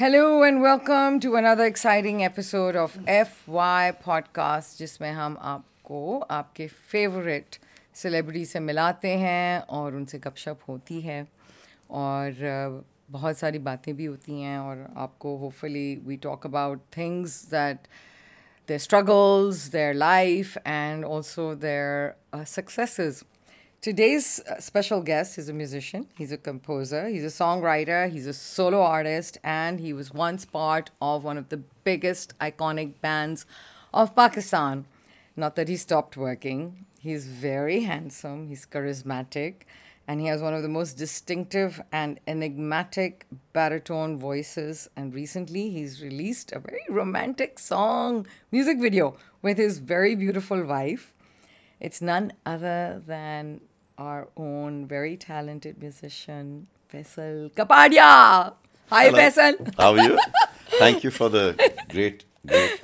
Hello and welcome to another exciting episode of FWhy podcast जिसमें हम आपको आपके फेवरेट सेलिब्रिटी से मिलाते हैं और उनसे गपशप होती है और बहुत सारी बातें भी होती हैं और आपको hopefully we talk about things that their struggles, their life, and also their successes. Today's special guest is a musician, he's a composer, he's a songwriter, he's a solo artist, and he was once part of one of the biggest iconic bands of Pakistan. Not that he stopped working. He's very handsome, he's charismatic, and he has one of the most distinctive and enigmatic baritone voices. And recently he's released a very romantic song, music video, with his very beautiful wife. It's none other than our own very talented musician, Faisal Kapadia. Hi, Hello. Faisal. How are you? Thank you for the great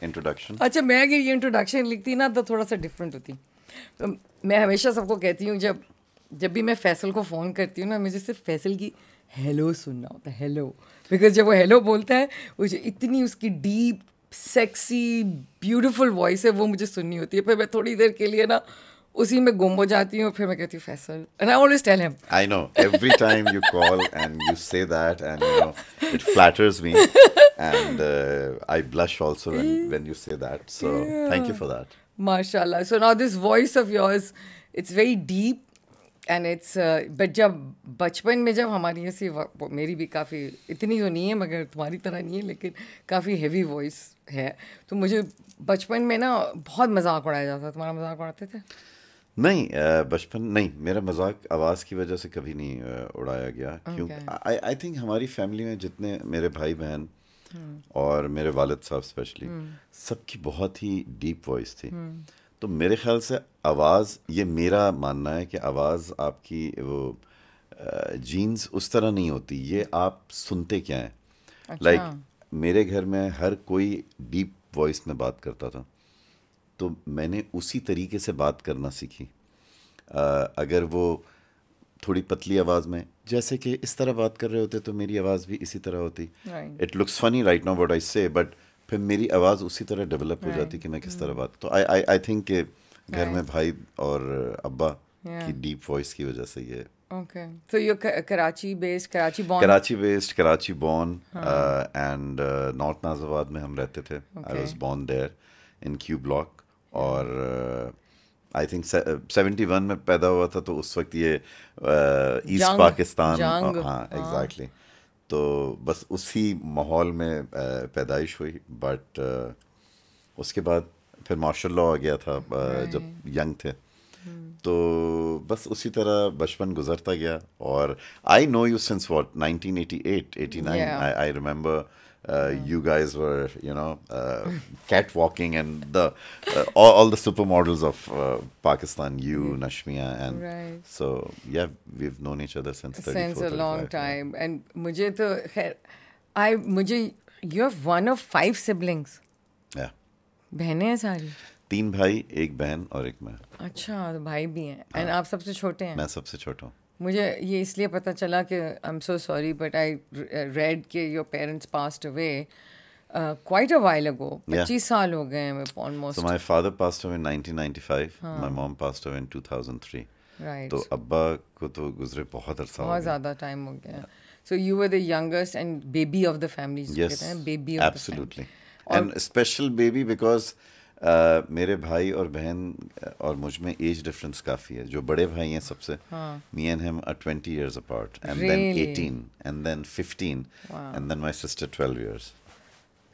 introduction. अच्छा, मैं अगर ये introduction लिखती ना तो थोड़ा सा different होती. तो मैं हमेशा सबको कहती हूँ जब भी मैं फैसल को फ़ोन करती हूँ ना, मुझे सिर्फ फैसल की हेलो सुनना होता है, हेलो. बिकॉज जब वो हेलो बोलता है, मुझे इतनी उसकी डीप सेक्सी ब्यूटीफुल वॉइस है, वो मुझे सुननी होती है. फिर मैं थोड़ी देर के लिए ना उसी में गुम हो जाती हूँ. फिर मैं कहती हूँ Faisal, and I always tell him. I know every time you call and you say that, and you know it flatters me, and I blush also when you say that. So thank you for that. माशाल्लाह. So now this voice of yours, it's very deep and it's but जब बचपन में जब हमारी ऐसी मेरी भी काफ़ी इतनी तो नहीं है मगर तुम्हारी तरह नहीं है, लेकिन काफ़ी हेवी वॉइस है. तो मुझे बचपन में ना बहुत मजाक उड़ाया जाता. तुम्हारा मजाक उड़ाते थे? नहीं, बचपन नहीं, मेरा मजाक आवाज़ की वजह से कभी नहीं उड़ाया गया. क्योंकि आई थिंक हमारी फैमिली में जितने मेरे भाई बहन और मेरे वालिद साहब स्पेशली, सबकी बहुत ही डीप वॉइस थी. तो मेरे ख्याल से आवाज़, ये मेरा मानना है कि आवाज़ आपकी वो जीन्स उस तरह नहीं होती, ये आप सुनते क्या हैं. लाइक मेरे घर में हर कोई डीप वॉइस में बात करता था, तो मैंने उसी तरीके से बात करना सीखी. अगर वो थोड़ी पतली आवाज़ में, जैसे कि इस तरह बात कर रहे होते, तो मेरी आवाज़ भी इसी तरह होती. It looks funny right now what I से, बट फिर मेरी आवाज़ उसी तरह डेवलप हो जाती कि मैं किस तरह बात. तो आई थिंक कि घर में भाई और अब्बा की डीप वॉइस की वजह से ये. Okay. So you're Karachi based, Karachi born? Karachi born, and North Nazawad में हम रहते थे. I was born there in Q Block, और आई थिंक 71 में पैदा हुआ था. तो उस वक्त ये ईस्ट पाकिस्तान, हाँ एग्जैक्टली. तो बस उसी माहौल में पैदाइश हुई. बट उसके बाद फिर मार्शल लॉ आ गया था जब यंग थे. तो बस उसी तरह बचपन गुजरता गया. और I know you since what 1988 89. I remember you guys were, you know, catwalking, and the all the supermodels of Pakistan, you, Nashmiya, and so yeah, we've known each other since a long time. And मुझे तो खैर you're one of 5 siblings. Yeah. बहनें हैं सारी? 3 भाई, 1 बहन और 1 मैं. अच्छा, तो भाई भी हैं. एंड आप सबसे छोटे हैं? मैं सबसे छोटा हूँ. मुझे ये इसलिए पता चला कि I am so sorry but I read के your parents passed away quite a while ago. 25 साल हो गए हैं almost. So my father passed away in 1995. My mom passed away in 2003. Right. तो अब्बा को तो गुजरे बहुत अरसा हो गया. बहुत ज़्यादा टाइम हो गया. So you were the youngest and baby of the family. Yes, baby of absolutely. And special baby because मेरे भाई और बहन और मुझ में एज डिफरेंस काफ़ी है. जो बड़े भाई हैं सबसे, me and him are 20 years apart, and then 18, and then 15, and then my sister 12 years.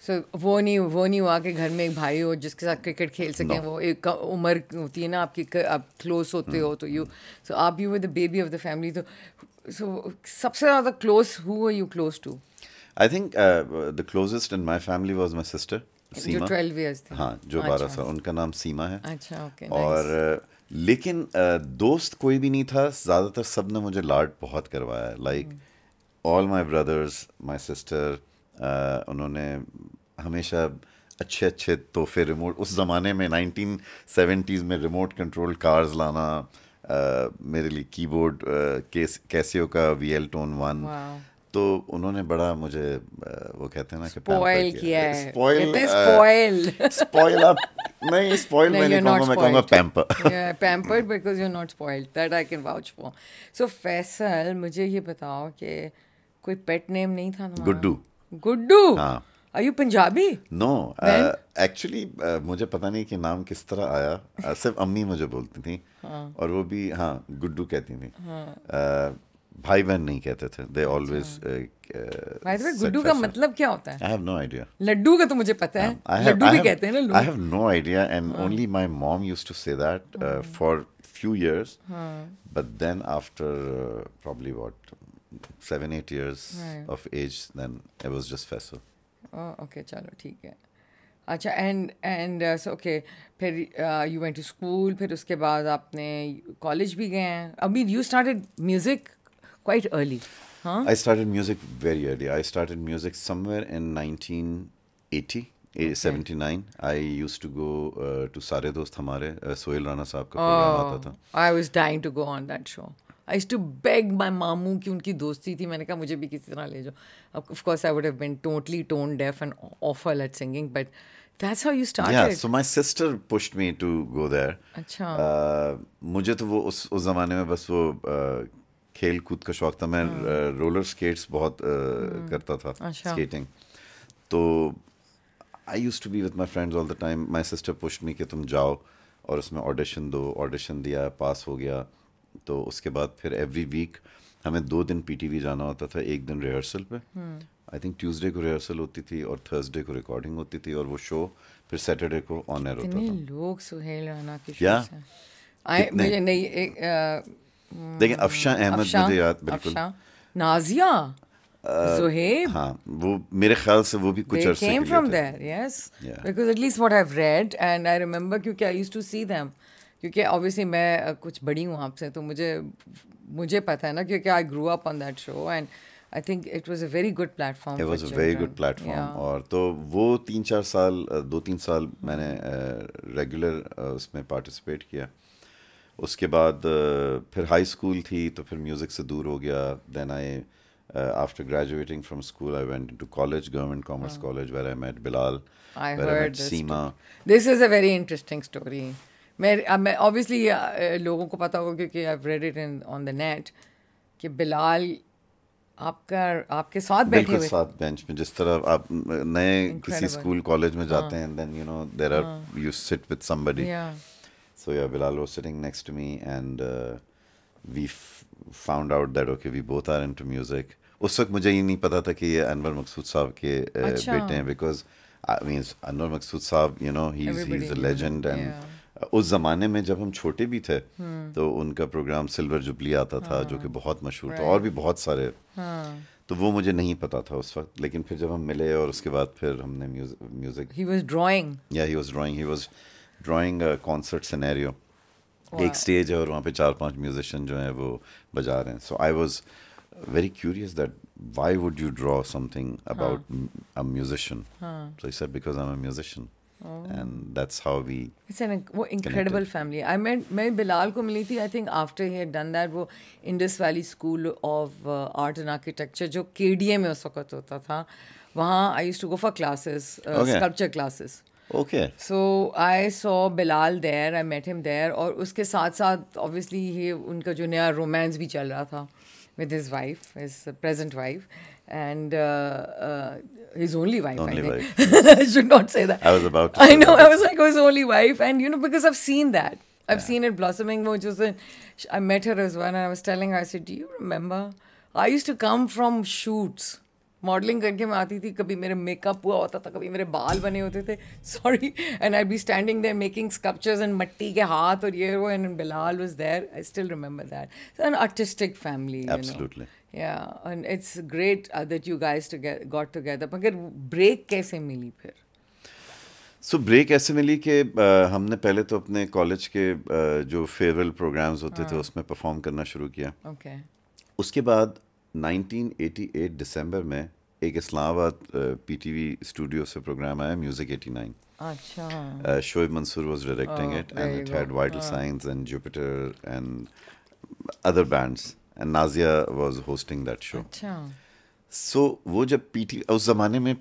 So वो नहीं हुआ कि घर में एक भाई हो जिसके साथ क्रिकेट खेल सकें. वो एक उम्र होती है ना आपकी, आप क्लोज होते हो. तो so आप you were the baby of the family. So सबसे ज़्यादा close, who were you close to? I think the closest in my family was my sister. जो 12 years थे. हाँ, जो 12 साल. उनका नाम सीमा है. अच्छा, ओके. और लेकिन दोस्त कोई भी नहीं था. ज़्यादातर सब ने मुझे लाड बहुत करवाया. Like all my brothers, my sister, उन्होंने हमेशा अच्छे अच्छे तोहफे, रिमोट, उस ज़माने में 1970s में रिमोट कंट्रोल कार्स लाना, मेरे लिए कीबोर्ड, कैसियो का VL Tone 1, तो उन्होंने बड़ा मुझे वो कहते हैं ना कि स्पॉइल किया है, स्पॉइल स्पॉइल आप नहीं, स्पॉइल मैं नहीं कहूँगा, मैं कहूँगा pamper. Pampered because you are not spoiled, that I can vouch for. So Faisal, मुझे ये बताओ कि कोई पेट नेम नहीं था तुम्हारा? गुड्डू। गुड्डू? हाँ। Are you Punjabi? No, actually मुझे पता नहीं कि नाम किस तरह आया, सिर्फ अम्मी मुझे बोलती थी। और वो भी हाँ गुड्डू कहती थी। भाई बहन नहीं कहते थे, they always. By the way, Guddu का मतलब क्या होता है? I have no idea. Laddu का तो मुझे पता है, लड्डू भी कहते हैं ना लोग। I have no idea, and only my mom used to say that for few years, but then after probably what 7-8 years of age, then it was just Faisal. Okay, चलो ठीक है। अच्छा, and so okay, फिर you went to school, फिर उसके बाद आपने college भी गए हैं। I mean, you started music quite early, huh? I started music very early. I started music somewhere in 1980, 79. I used to go to सारे दोस्त हमारे, सोहेल राणा साहब का प्रोग्राम आता था। I was dying to go on that show. I used to beg my मामू कि उनकी दोस्ती थी, मैंने कहा मुझे भी किसी तरह ले जाओ। Of course, I would have been totally tone deaf and awful at singing, but that's how you started. Yeah, so my sister pushed me to go there. अच्छा। मुझे तो वो उस ज़माने में बस वो खेल कूद का शौक था। मैं रोलर स्केट्स बहुत करता था, स्केटिंग। तो I used to be with my friends all the time. My sister pushed me कि तुम जाओ और उसमें ऑडिशन दो। ऑडिशन दिया, पास हो गया। तो उसके बाद फिर एवरी वीक हमें 2 दिन पीटीवी जाना होता था। एक दिन रिहर्सल पे, आई थिंक ट्यूसडे को रिहर्सल होती थी और थर्सडे को रिकॉर्डिंग होती थी, और वो शो फिर सैटरडे को ऑन एयर होता था। कितने लोग सोहेल राणा के शो से मुझे नहीं देखिए, अफशा अहमद मुझे याद, बिल्कुल। नाजिया, Zohaib, हाँ, वो मेरे ख्याल से वो भी कुछ अरसे they के came लिए from थे। there, yes, because at least what I've read and I remember, क्योंकि I used to see them, क्योंकि obviously मैं कुछ बड़ी हूँ आपसे, तो मुझे पता है ना, क्योंकि I grew up on that show and I think it was a very good platform. It was a very good platform. और तो वो 2-3 साल मैंने रेगुलर उसमें पार्टिसिपेट किया। उसके बाद फिर हाई स्कूल थी, तो फिर म्यूज़िक से दूर हो गया। Then I after graduating from school, I went into college, Government Commerce College, where I met Bilal, I where I heard met this Seema. This is a very interesting story. मैं obviously लोगों को पता होगा क्योंकि I've read it on the net कि बिलाल आपके साथ बैठे हुए, साथ बेंच में, जिस तरह आप नए किसी स्कूल कॉलेज में जाते हैं, then you know there are you sit with somebody. So yeah, Bilal was sitting next to me and we found out that okay, we both are into music. उस वक्त मुझे ये नहीं पता था कि ये अनवर मकसूद साहब के बेटे हैं, because I mean अनवर मकसूद साहब, you know, he's a legend, and उस ज़माने में जब हम छोटे भी थे तो उनका प्रोग्राम सिल्वर जुबली आता था, जो कि बहुत मशहूर था, और भी बहुत सारे। तो वो मुझे नहीं पता था उस वक्त, लेकिन फिर जब हम मिले और उसके बाद फिर हमने music he was drawing a concert scenario. एक स्टेज है और वहाँ पे 4-5 म्यूजिशियन जो हैं वो बजा रहे हैं। So I was very curious that why would you draw something about a musician? So he said, because I'm a musician. And that's how we It's an incredible family. मैं बिलाल को मिली थी, I think after he had done that, वो Indus Valley School of Art and Architecture जो KDA में उस वक्त होता था, वहाँ I used to go for classes, sculpture classes. Okay. So I saw Bilal there, I met him there, और उसके साथ साथ obviously उनका जो नया romance भी चल रहा था with his wife, his present wife, and his only wife. I should not say that. I was about to. I know. I was like his only wife, and you know, because I've seen that. I've seen it blossoming. I met her as well, and I was telling her, I said, do you remember? I used to come from shoots. Modelling करके मैं आती थी, कभी मेरे makeup हुआ होता था, कभी मेरे बाल बने होते थे, sorry, and I be standing there making sculptures and मट्टी के हाथ और ये वो, and Bilal was there. I still remember that. An artistic family, Absolutely. Yeah, and it's great that you guys got together. मगर ब्रेक कैसे मिली फिर? सो ब्रेक ऐसे मिली कि हमने पहले तो अपने कॉलेज के जो फेयरवेल प्रोग्राम्स होते थे उसमें परफॉर्म करना शुरू किया. Okay. उसके बाद 1988 दिसंबर में एक इस्लामाबाद पीटीवी स्टूडियो से प्रोग्राम आया, म्यूजिक 89. अच्छा. Shoaib Mansoor was directing it, and it had Vital Signs and Jupiter and other bands, and Nazia was hosting that show. अच्छा. सो वो जब पीटी उस ज़माने में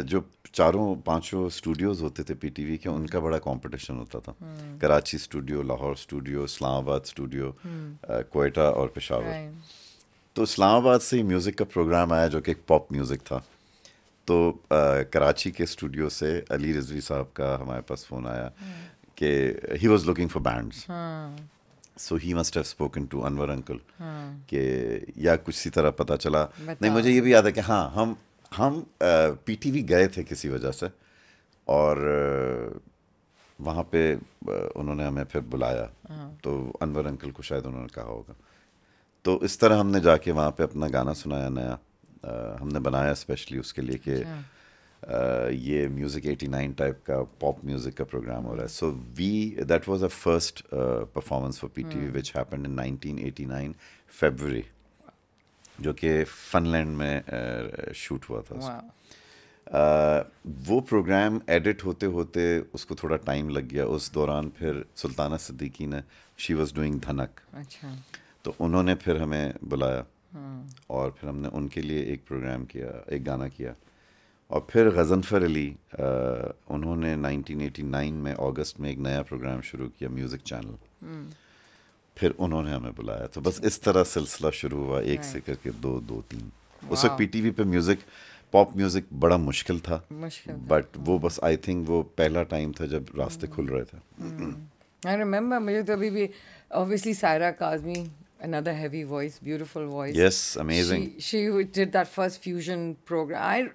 जो चारों पांचों स्टूडियोज होते थे पीटीवी के, उनका बड़ा कंपटीशन होता था. Karachi studio, Lahore studio, Islamabad studio, Quetta और पेशावर. तो इस्लामाबाद से ही म्यूज़िक का प्रोग्राम आया जो कि एक पॉप म्यूज़िक था. तो कराची के स्टूडियो से अली रिजवी साहब का हमारे पास फ़ोन आया कि he was looking for bands. So he must have spoken to Anwar uncle कि या कुछ सी तरह पता चला. नहीं, मुझे ये भी याद है कि हाँ, हम पीटीवी गए थे किसी वजह से, और वहाँ पे उन्होंने हमें फिर बुलाया. तो अनवर अंकल को शायद उन्होंने कहा होगा. तो इस तरह हमने जाके वहाँ पे अपना गाना सुनाया नया. हमने बनाया स्पेशली उसके लिए कि ये म्यूज़िक 89 टाइप का पॉप म्यूज़िक का प्रोग्राम हो रहा है. So that was a first performance for PTV which happened in 1989 फरवरी, जो कि फिनलैंड में शूट हुआ था. वो प्रोग्राम एडिट होते होते उसको थोड़ा टाइम लग गया. उस दौरान फिर सुल्ताना सिद्दीकी ने, शी वाज डूइंग धनक, तो उन्होंने फिर हमें बुलाया और फिर हमने उनके लिए एक प्रोग्राम किया, एक गाना किया. और फिर गज़नफ़र अली उन्होंने 1989 में अगस्त में एक नया प्रोग्राम शुरू किया, म्यूज़िक चैनल. फिर उन्होंने हमें बुलाया. तो बस इस तरह सिलसिला शुरू हुआ, एक से करके दो, तीन. उस वक्त पीटीवी पे म्यूज़िक, पॉप म्यूज़िक बड़ा मुश्किल था, बट वो बस आई थिंक वो पहला टाइम था जब रास्ते खुल रहे थे. आई रिमेंबर, मुझे तो अभी भी obviously Saira Kazmi, another heavy voice, beautiful voice. Yes, amazing. She did that first fusion program.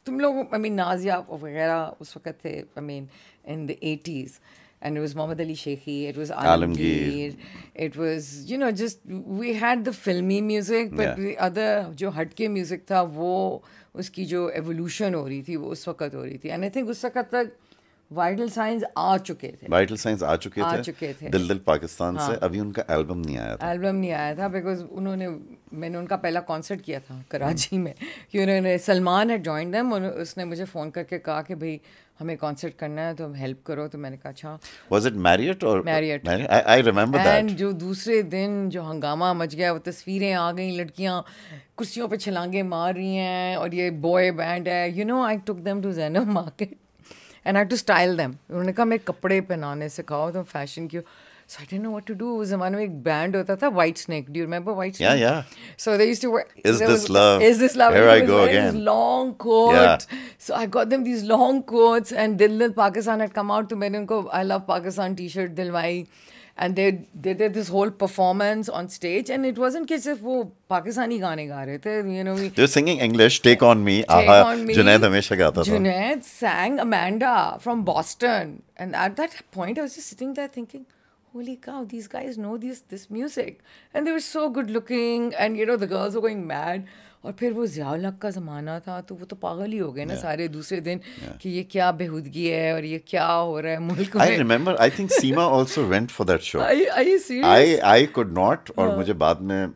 तुम लोग, I mean, नाजिया वगैरह उस वक्त थे, I mean, in the 80s. And it was Mohammad Ali Sheikhi, it was Alamgir, it was, you know, just, we had the filmy music, but the other, जो हटके music था, वो उसकी जो evolution हो रही थी, वो उस वक्त हो रही थी. And I think उस वक्त तक वाइटल साइंस आ चुके थे. दिल दिल पाकिस्तान से अभी उनका एल्बम नहीं आया था. बिकॉज मैंने उनका पहला कॉन्सर्ट किया था कराची में, कि उन्होंने, सलमान हैड जॉइंड देम, उसने मुझे फ़ोन करके कहा कि भाई हमें कॉन्सर्ट करना है तो हेल्प करो. तो मैंने कहा अच्छा. वाज इट मैरियट और Marriott? I remember that. And जो दूसरे दिन जो हंगामा मच गया, वो तस्वीरें आ गई, लड़कियां कुर्सियों पे छलांगे मार रही हैं और ये बॉय बैंड है. You know, I took them to Zainab market and I had to style them. उन्होंने कहा मेरे कपड़े पहनाने सिखाओ, तुम फैशन की. So I didn't know what to do. उस ज़माने में एक बैंड होता था, White Snake. Do you remember White Snake? Yeah. So they used to wear, Is This Love? Here I go again. This long coat. So I got them these long coats, and Dil Dil Pakistan had come out. तो मैंने उनको I Love Pakistan t-shirt दिलवाई. And they did this whole performance on stage, and it wasn't कि सिर्फ वो पाकिस्तानी गाने गा रहे थे, you know. They were singing English. Take on me. Junaid हमेशा गाता था. Junaid sang Amanda from Boston, and at that point I was just sitting there thinking, holy cow, these guys know this music, and they were so good looking, and you know the girls were going mad. और फिर वो ज़ियाउल-हक का ज़माना था, तो वो तो पागल ही हो गए ना सारे दूसरे दिन कि ये क्या बेहूदगी है और ये क्या हो रहा है मुल्क में. I remember, I think Seema also went for that show. Are you serious? I could not. और मुझे बाद में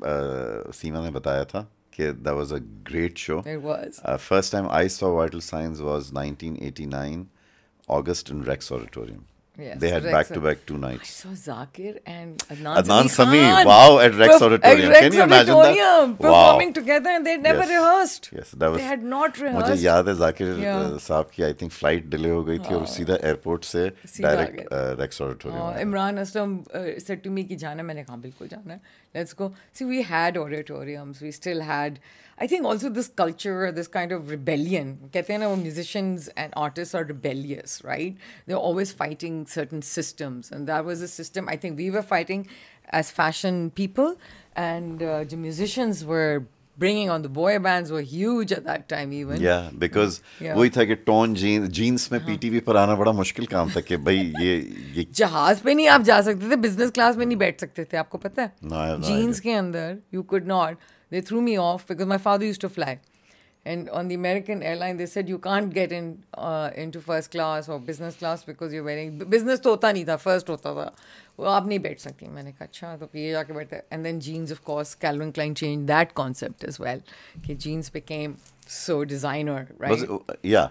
सीमा ने बताया था कि that was a great show. It was. First time I saw Vital Signs was 1989, August in Rex Auditorium. Yes, they had back-to-back 2 nights. I saw Zakir and Adnan Sami. Wow, at Rex Auditorium. Can you imagine that? Performing together, and they'd never rehearsed. Yes, that was. They had not rehearsed. मुझे याद है जाकिर साहब की I think flight delay हो गई थी और सीधा एयरपोर्ट से direct Rex Auditorium. Imran Aslam said to me कि जाना, मैंने कहा बिल्कुल जाना है. Let's go. See, we had auditoriums. We still had. I think also this culture, this kind of rebellion. कहते हैं ना वो musicians and artists are rebellious, right? They're always fighting certain systems, and that was a system I think we were fighting as fashion people, and the musicians were bringing on the boy bands were huge at that time even. Yeah, because वही था कि tone jeans में PTV पर आना बड़ा मुश्किल काम था कि भाई ये जहाज पे नहीं आप जा सकते थे, बिजनेस क्लास में नहीं बैठ सकते थे, आपको पता है? जीन्स के अंदर you could not. They threw me off because my father used to fly. And on the American airline, they said you can't get into first class or business class because you're wearing... Business तो होता नहीं था, first होता था. वो आप नहीं बैठ सकती. मैंने कहा अच्छा, तो ये जाके बैठे. And then jeans, of course, Calvin Klein changed that concept as well. कि jeans became so designer, right? Yeah.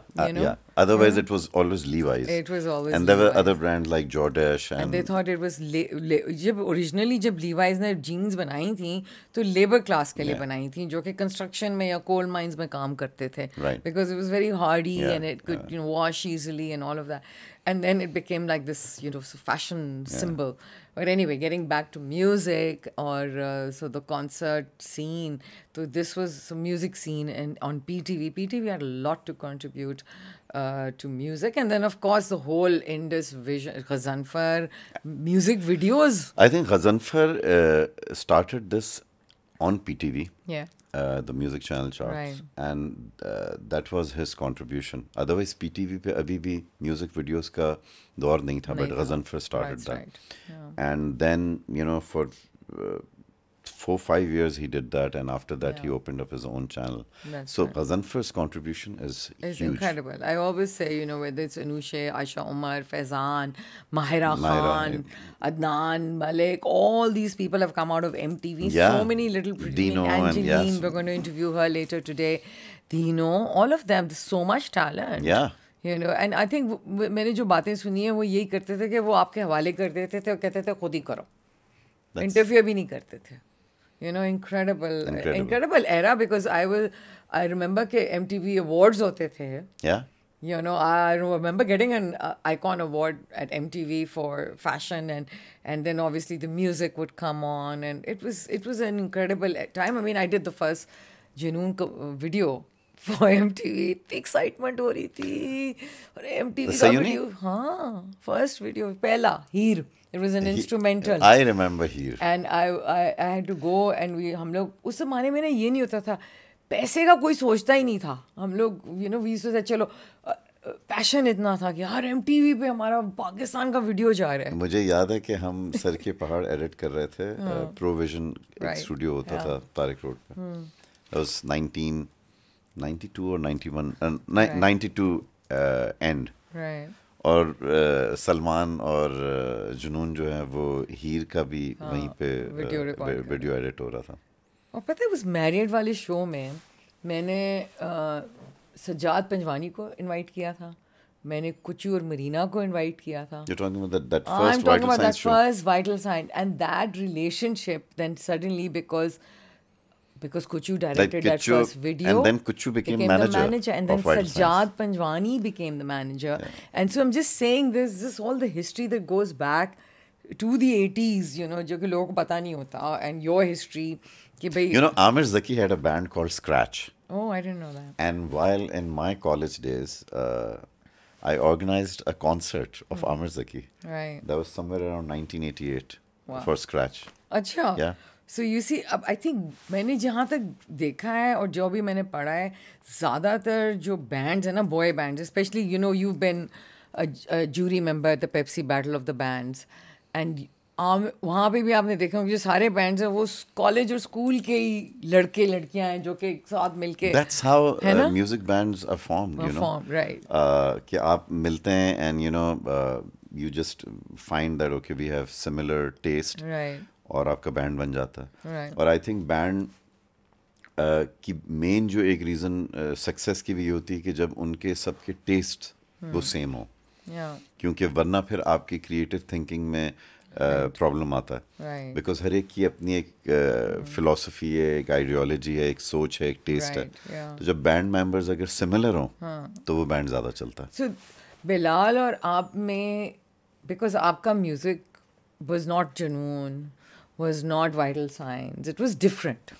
Otherwise, it was always Levi's. It was always and there were Levi's. other brands like Jordache And they thought it was जब originally जब Levi's ने jeans बनाई थी तो labor class के लिए बनाई थी, जो कि construction में या coal mines में काम करते थे. Right. Because it was very hardy Yeah, and it could wash easily and all of that. And then it became like this, fashion symbol. But anyway, getting back to music or so the concert scene. So this was the music scene and on PTV. PTV had a lot to contribute to music. And then, of course, the whole Indus vision, Ghazanfar, music videos. I think Ghazanfar started this on PTV. Yeah. The music channel charts. Right. And that was his contribution. Otherwise, PTV पे अभी भी music videos का दौर नहीं था, but Ghazanfar started that. Right. Yeah. And then, for 4-5 years he did that, and after that he opened up his own channel. So Ghazanfar's contribution is It's huge. incredible. I always say, whether it's Anushe, Aisha Umar, Faizan, Mahira Khan, Adnan, Malik, all these people have come out of MTV. Yeah. So many little Dino and Angeline, we're going to interview her later today. Dino, all of them, there's so much talent. Yeah. And I think मैंने जो बातें सुनी है वो यही करते थे कि वो आपके हवाले कर देते थे और कहते थे खुद ही करो. इंटरफियर भी नहीं करते थे. Incredible era, because I remember कि MTV awards होते थे. Yeah. I remember getting an icon award at MTV for fashion, and then obviously the music would come on, and it was an incredible time. I mean, I did the first Junoon video for MTV. इतनी excitement हो रही थी. और MTV का video, हाँ, first video, पहला हीर. It was an instrumental. I remember here. And I had to go, and हम लोग उस ज़माने में ना ये नहीं होता था, पैसे का कोई सोचता ही नहीं था. हम लोग we used to say चलो पैशन इतना था कि यार MTV पे हमारा पाकिस्तान का वीडियो जा रहा है. मुझे याद है कि हम सर के पहाड़ एडिट कर रहे थे. प्रोविजन एक स्टूडियो होता था तारिक रोड पे. That was 1992 or 91, 92 end. Right. और सलमान और जुनून जो है वो हीर का भी वहीं पे वीडियो एडिट हो रहा था. और पता है उस मैरिड वाले शो में मैंने सज्जाद पंजवानी को इनवाइट किया था. मैंने कुचू और मरीना को इनवाइट किया था. You're talking about that I'm first talking Vital about that Signs show. first Vital Sign, and that relationship then suddenly because Kuchu directed that first video, and then Kuchu became the manager, and then of Vital Sajjad Signs. Panjwani became the manager. And so I'm just saying this is all the history that goes back to the 80s, जो कि लोगों को पता नहीं होता, and your history कि भाई Amir Zaki had a band called Scratch. Oh, I didn't know that. And while in my college days, I organized a concert of Amir Zaki. Right. That was somewhere around 1988 Wow. for Scratch. अच्छा. Yeah. So you see, अब I think मैंने जहाँ तक देखा है और जो भी मैंने पढ़ा है, ज़्यादातर जो bands है ना, boy bands, especially you've been a jury member at the Pepsi Battle of the Bands, and वहाँ पे भी आपने देखा होगा जो सारे bands हैं वो college और school के ही लड़के लड़कियाँ हैं जो कि एक साथ मिलके. That's how music bands are formed. Formed, right. कि आप मिलते हैं and you just find that okay we have similar taste. Right. और आपका बैंड बन जाता है. Right. और आई थिंक बैंड की मेन जो एक रीज़न सक्सेस की भी होती है कि जब उनके सबके टेस्ट वो सेम हो. क्योंकि वरना फिर आपकी क्रिएटिव थिंकिंग में प्रॉब्लम आता है. बिकॉज हर एक की अपनी एक फिलॉसफी है, एक आइडियोलॉजी है, एक सोच है, एक टेस्ट है. तो जब बैंड मेंबर्स अगर सिमिलर हों तो वो बैंड ज़्यादा चलता है. सो बिलाल और आप में, बिकॉज आपका music was not Junoon, was not Vital Signs. It was different.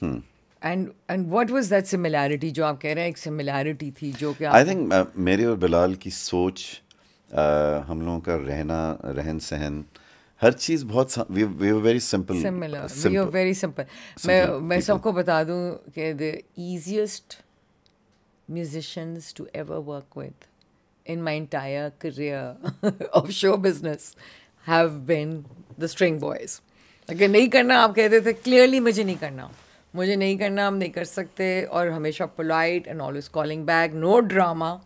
And what was that similarity जो आप कह रहे हैं एक similarity थी जो कि I think मेरे और बिलाल की सोच, हम लोगों का रहन सहन, हर चीज़ बहुत we were very simple. Similar. We were very simple. मैं सबको बता दूँ कि the easiest musicians to ever work with in my entire career of show business have been the string boys. अगर नहीं करना आप कहते थे clearly मुझे नहीं करना, हम नहीं कर सकते, और हमेशा polite and always calling back, no drama,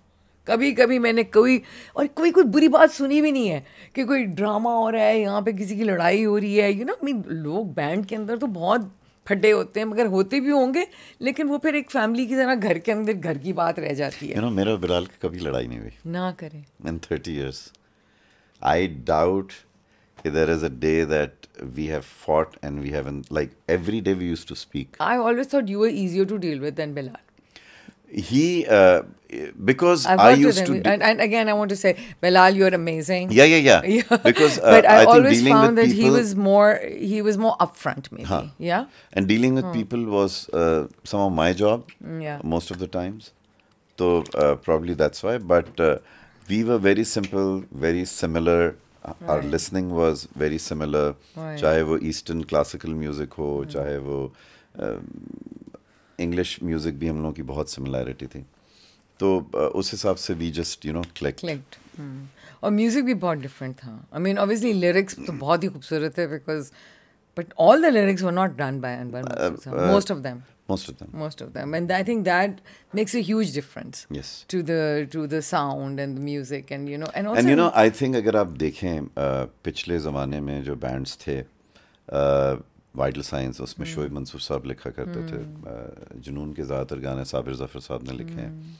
कभी कभी मैंने कोई बुरी बात सुनी भी नहीं है कि कोई ड्रामा हो रहा है यहाँ पे, किसी की लड़ाई हो रही है, मीन लोग बैंड के अंदर तो बहुत फटे होते हैं, मगर होते भी होंगे, लेकिन वो फिर एक फैमिली की तरह घर के अंदर घर की बात रह जाती है। मेरा बिलाल की कभी लड़ाई नहीं हुई ना करें in 30 years. I doubt if there is a day that we have fought and we haven't, like every day we used to speak. I always thought you were easier to deal with than Bilal. He because I've I worked used with him. to And again I want to say, Bilal, you're amazing. yeah because But I think always dealing found with that people, he was more upfront maybe. Yeah. and dealing with people was some of my job Yeah. most of the times, so probably that's why, but we were very simple, very similar. Our listening was very similar. चाहे वो Eastern classical music हो, चाहे वो English music भी हम लोगों की बहुत similarity थी, तो उस हिसाब से we just clicked. और म्यूजिक भी बहुत डिफरेंट था. I mean obviously lyrics तो बहुत ही खूबसूरत है, because but all the lyrics were not done by Anwar Masud sahab. Most of them, and I think that makes a huge difference. Yes. To the sound and the music, and and also I think अगर आप देखें पिछले ज़माने में जो bands थे, vital science, उसमें शोएब मंसूर साहब लिखा करते थे, जुनून के ज़्यादातर गाने साबिर ज़फ़र साहब ने लिखे हैं,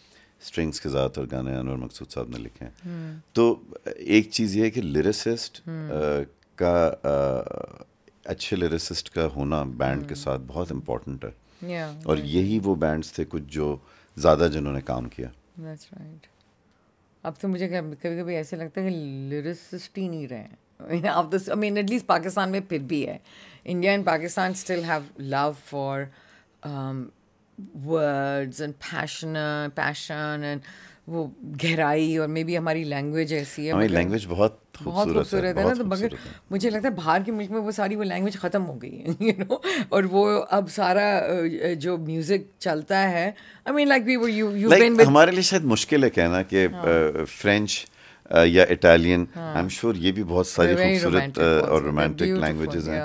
स्ट्रिंग्स के ज़्यादातर गाने अनवर मकसूद साहब ने लिखे हैं. तो एक चीज़ ये है कि लिरिसिस्ट का अच्छे लिरिसिस्ट का होना बैंड के साथ बहुत इम्पोर्टेंट है. और यही वो बैंड्स थे कुछ जो ज़्यादा जिन्होंने काम किया. That's right. अब तो मुझे कभी कभी ऐसे लगता है कि लिरिसिस्ट ही नहीं रहे हैं. I mean, at least Pakistan में फिर भी है. India and Pakistan still have love for words and passion and वो गहराई, और मे बी हमारी लैंग्वेज ऐसी है. हमारी लैंग्वेज बहुत खूबसूरत है ना, तो मगर मुझे लगता है बाहर के मुल्क में वो सारी वो लैंग्वेज ख़त्म हो गई है, और वो अब सारा जो म्यूज़िक चलता है, I mean like you been with, हमारे लिए शायद मुश्किल है कहना कि फ्रेंच या इटालियन, आई एम श्योर ये भी बहुत सारी खूबसूरत और रोमांटिक लैंग्वेजेस हैं,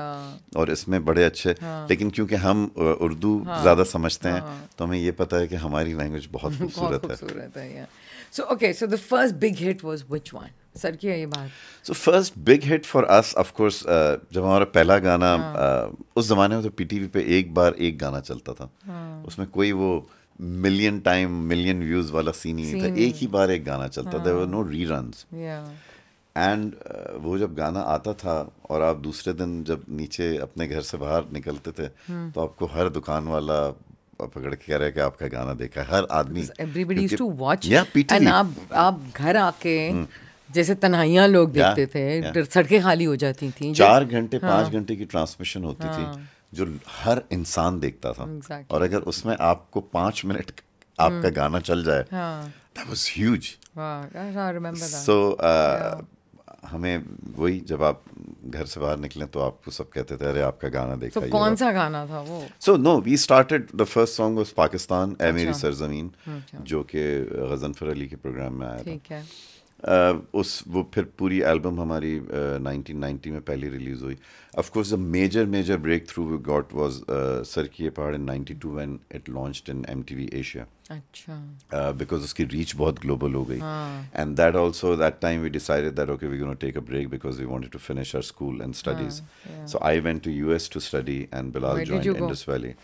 और इसमें बड़े अच्छे, लेकिन क्योंकि हम उर्दू ज़्यादा समझते हैं, तो हमें ये पता है कि हमारी लैंग्वेज बहुत खूबसूरत है. So okay, so the first big hit was which one? Sir की है ये बात. So first big hit for us, of course, जब हमारा पहला गाना, उस ज़माने में तो पीटीवी पे एक बार एक गाना चलता था, उसमें कोई वो मिलियन व्यूज वाला सीन ही नहीं था, एक ही बार एक गाना चलता. There were no reruns. And वो जब गाना आता था और आप दूसरे दिन जब नीचे अपने घर से बाहर निकलते थे, तो आपको हर दुकान वाला पकड़ के कह रहा है कि आपका गाना देखा है, हर आदमी. Everybody used to watch, and आप घर आके जैसे तन्हाइयाँ लोग देखते थे, सड़कें खाली हो जाती थी, 4 घंटे 5 घंटे की ट्रांसमिशन होती थी जो हर इंसान देखता था. और अगर उसमें आपको 5 मिनट आपका गाना चल जाए, that was huge. I remember that. So हमें वही, जब आप घर से बाहर निकले तो आपको सब कहते थे अरे आपका गाना देखा. तो कौन सा गाना था वो? So no, we started, the first song was Pakistan ऐ मेरी सरजमीन, जो कि गजनफर अली के प्रोग्राम में आया था. ठीक है. वो फिर पूरी एल्बम हमारी 1990 में पहली रिलीज हुई. Of course, the major breakthrough we got was sir की ये पहाड़ in 92 when it launched in MTV Asia. अच्छा. Because उसकी reach बहुत global हो गई. And that also, that time we decided that okay, we're going to take a break because we wanted to finish our school and studies. So I went to US to study, and Bilal joined Indus Valley.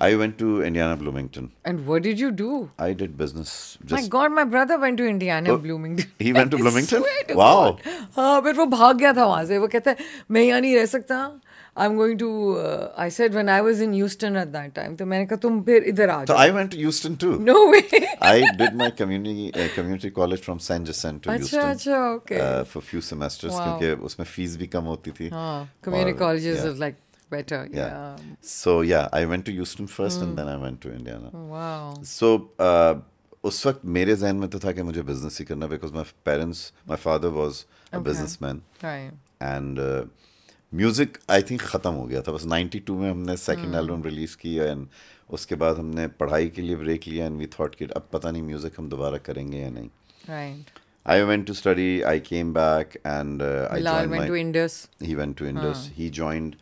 I went to Indiana Bloomington. And what did you do? I did business. My God, my brother went to Indiana Bloomington. He went to Bloomington? Wow. हाँ, फिर वो भाग गया था वहाँ से. वो कहता है मैं यहाँ नहीं रह सकता. I'm going to. I said when I was in Houston at that time. तो मैंने कहा तुम फिर इधर आ जाओ. So I went to Houston too. No way. I did my community college from San Jacinto, Houston. अच्छा, okay. For few semesters, क्योंकि उसमें fees भी कम होती थी. Community colleges are like better. Yeah. So yeah, I went to Houston first, and then I went to Indiana. Wow. So उस वक्त मेरे जहन में तो था कि मुझे बिजनेस ही करना, because my father was a businessman. Right. And music I think ख़त्म हो गया था. बस 92 में हमने सेकंड एल्बम रिलीज़ किया, एंड उसके बाद हमने पढ़ाई के लिए ब्रेक लिया, एंड वी थॉट कि अब पता नहीं म्यूज़िक हम दोबारा करेंगे या नहीं. Right. I went to study, I came back, and I joined went to Indus. He went to Indus. He joined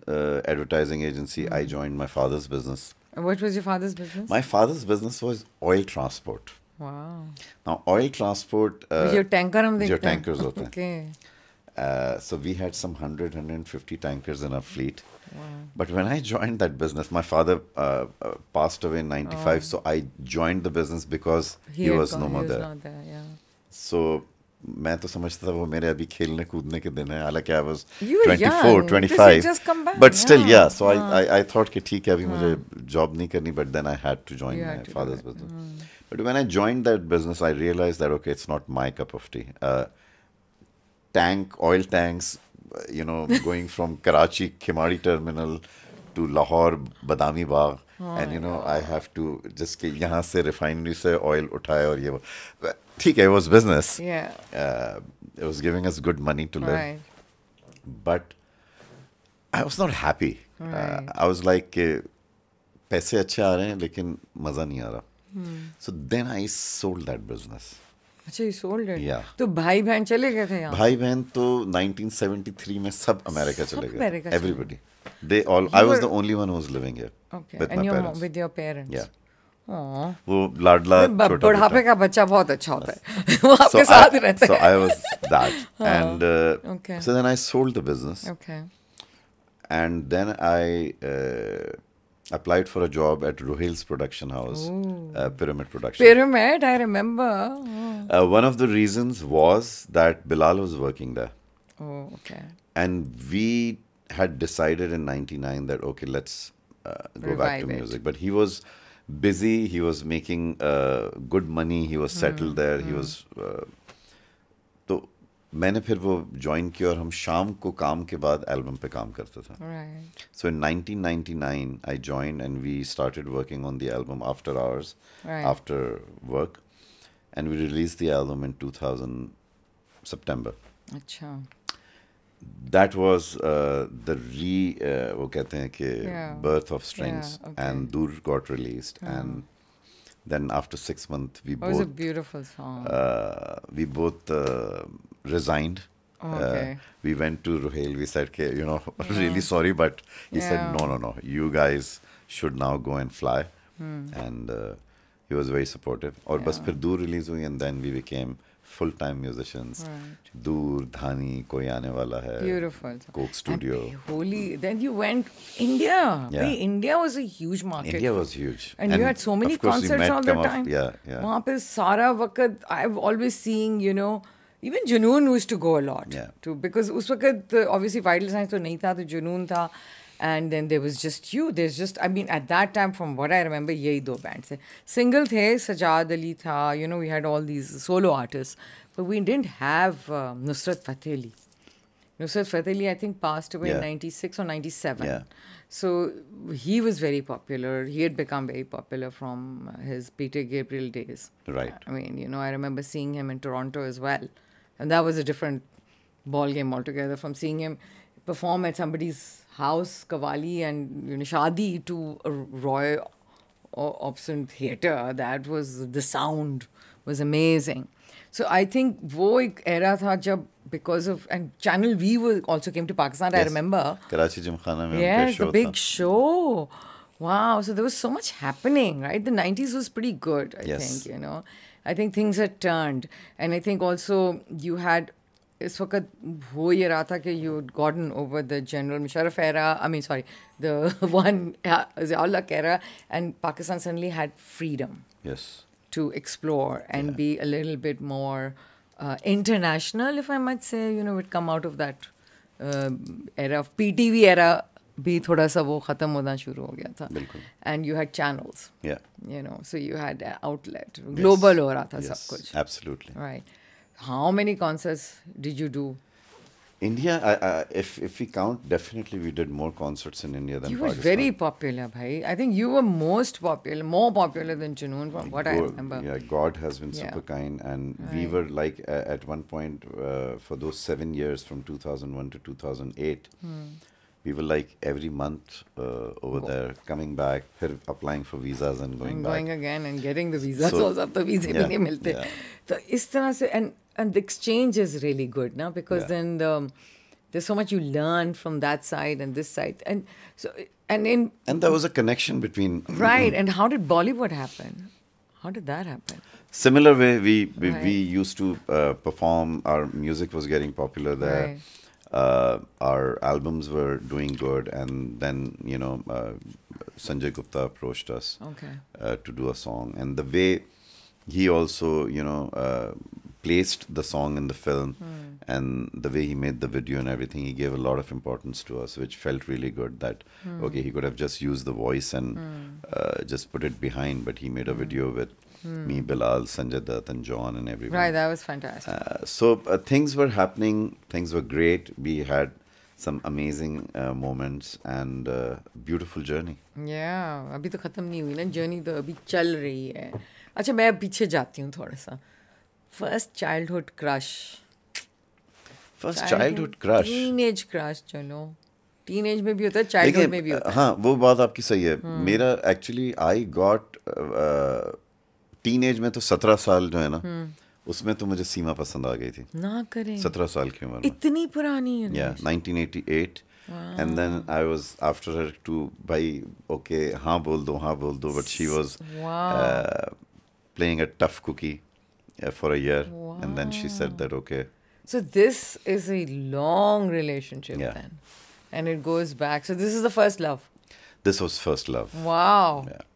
advertising agency. I joined my father's business. What was your father's business? My father's business was oil transport. Wow. Now, oil transport, जो tanker हम जो देखते हैं. tankers होते हैं. Okay. So we had some 150 tankers in our fleet. Wow. But when I joined that business, my father passed away in 95, so I joined the business because he was no more there. Not there, yeah. So मैं तो समझता था वो मेरे अभी खेलने कूदने के दिन है, हालांकि I was You were 24, young. 25. Just come back. But still, yeah. So हाँ. I thought कि ठीक है अभी मुझे job नहीं करनी, but then I had to join You my had to do father's it. business. But when I joined that business, I realized that, okay, it's not my cup of tea. Oil tanks, going from Karachi, Khimari terminal to Lahore, Badami Bagh. And, I have to just कि यहाँ से refinery से oil उठाए और ये वो. ठीक है, it was business. Yeah. It was giving us good money to live. Right. But I was not happy. Right. I was like, पैसे अच्छे आ रहे हैं लेकिन मज़ा नहीं आ रहा. So then I sold that business. अच्छा, you sold it? Yeah. तो भाई बहन चले गए थे यहाँ? भाई बहन तो 1973 में सब अमेरिका चले गए. अमेरिका चले गए. Everybody. They all. I was the only one who was living here. Okay. With And my your parents. with your parents? Yeah. Aww. वो लाडला छोटा बुढ़ापे बेटा. का बच्चा बहुत अच्छा होता है. वो आपके साथ रहते So हैं. I was that. And Okay. so then I sold the business. Okay. And then I applied for a job at Ruhail's production house, Pyramid Production. Pyramid, I remember. One of the reasons was that Bilal was working there. Oh, okay. And we had decided in 99 that, okay, let's go back to Revive it. music. But he was busy, he was making good money, he was settled there, he was... तो मैंने फिर वो join किया और हम शाम को काम के बाद एल्बम पे काम करते थे. Right. So in 1999, I joined and we started working on the album after hours, Right. after work. And we released the album in 2000 September. अच्छा. That was the वो कहते हैं कि Yeah. birth of strings. Yeah, okay. And Dur got released. And then after 6 months, It was a beautiful song. we both resigned. Okay. We went to Ruhail. We said, really sorry, but he said, no. You guys should now go and fly. And he was very supportive. और बस फिर दूर release हुई and then we became full-time musicians. Right. दूर, धानी, कोई आने वाला है. Beautiful. Coke Studio. And holy, then you went India. Yeah. Hey, India was a huge market. India was huge. And you had so many of course we concerts met all the come off- time. Yeah. वहाँ पे सारा वक्त I've always seen, even Junoon used to go a lot. Yeah. Too, because उस वक्त obviously Vital Signs तो नहीं था, तो Junoon था. And then there was just you. There's just, at that time, from what I remember, यही दो bands थे. Single थे, Sajad Ali था, we had all these solo artists. But we didn't have Nusrat Fateh Ali. Nusrat Fateh Ali, I think, passed away in 96 or 97. Yeah. So he was very popular. He had become very popular from his Peter Gabriel days. Right. I mean, I remember seeing him in Toronto as well. And that was a different ball game altogether, from seeing him perform at somebody's house, Kavali, and Shadi, to a Roy Orbison theatre. That was, the sound was amazing. So I think वो एक era था जब, because of, and Channel V also came to Pakistan, I remember. Karachi Gymkhana में Yes, उनका the big था. show. Wow, so there was so much happening, right? The 90s was pretty good, I Yes. think, I think things had turned. And I think also you had, इस वक्त हो ये रहा था कि you'd gotten over the General Musharraf era, the one, Ziaullah era, and Pakistan suddenly had freedom Yes. to explore and be a little bit more international, if I might say. We'd come out of that era of PTV era, भी थोड़ा सा वो ख़त्म होना शुरू हो गया था. बिल्कुल. And you had channels. Yeah. So you had outlet. Global हो रहा था Yes. सब कुछ. Absolutely. Right. How many concerts did you do? India, if we count, definitely we did more concerts in India than You were Pakistan. very popular, bhai. I think you were most popular, more popular than Junoon, from what I remember. Yeah, God has been Yeah. super kind. And we were like, at one point, for those 7 years from 2001 to 2008, we were like every month over there, coming back, फिर applying for visas and going back. Going again and getting the visas. So, So, अब तो वीज़े भी नहीं मिलते. तो इस तरह से, and the exchange is really good now, because then there's so much you learn from that side and this side. And so, and there was a connection between... Right. And how did Bollywood happen? How did that happen? Similar way, we Right. used to perform. Our music was getting popular there. Right. Our albums were doing good, and then Sanjay Gupta approached us Okay. to do a song, and the way he also placed the song in the film, and the way he made the video and everything, he gave a lot of importance to us, which felt really good. That okay, he could have just used the voice and just put it behind, but he made a video with me, Bilal, Sanjay Dutt, and John, and everyone. Right, that was fantastic. So things were happening, things were great. We had some amazing moments and beautiful journey. Yeah, अभी तो खत्म नहीं हुई ना journey, तो अभी चल रही है. अच्छा, मैं पीछे जाती हूँ थोड़ा सा. First childhood crush. First childhood crush, teenage crush. चलो, टीनेज में भी होता है, चाइल्डहुड में भी होता है. हाँ, वो बात आपकी सही है. मेरा एक्चुअली आई गॉट टीनेज में तो 17 साल जो है ना, उसमें तो मुझे सीमा पसंद आ गई थी. ना करें, 17 साल की उम्र में. इतनी पुरानी है. Yeah, 1988. And then I was after her to भाई okay हाँ बोल दो, but she was playing a tough cookie for a year, and then she said that okay. So this is a long relationship. Yeah. Then, and it goes back. So this is the first love. This was first love. Wow. Yeah.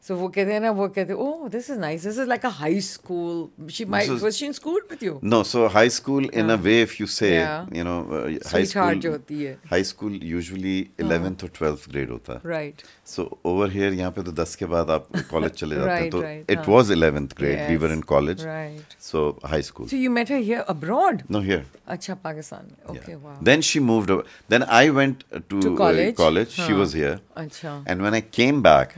So वो कहते हैं ना, वो कहते हैं, oh, this is nice. This is like a high school. Was she in school with you? No, so high school in a way, if you say, high Sweetheart school. जो होती है. High school usually 11th or 12th grade होता है. Right. So over here यहाँ पे तो 10 के बाद आप कॉलेज चले जाते हैं. तो Right. it was 11th grade. We were in college. Right. So high school. So you met her here abroad? No, here. अच्छा, पाकिस्तान में. Okay, Yeah. wow. Then she moved over. Then I went to college? She was here. अच्छा. And when I came back,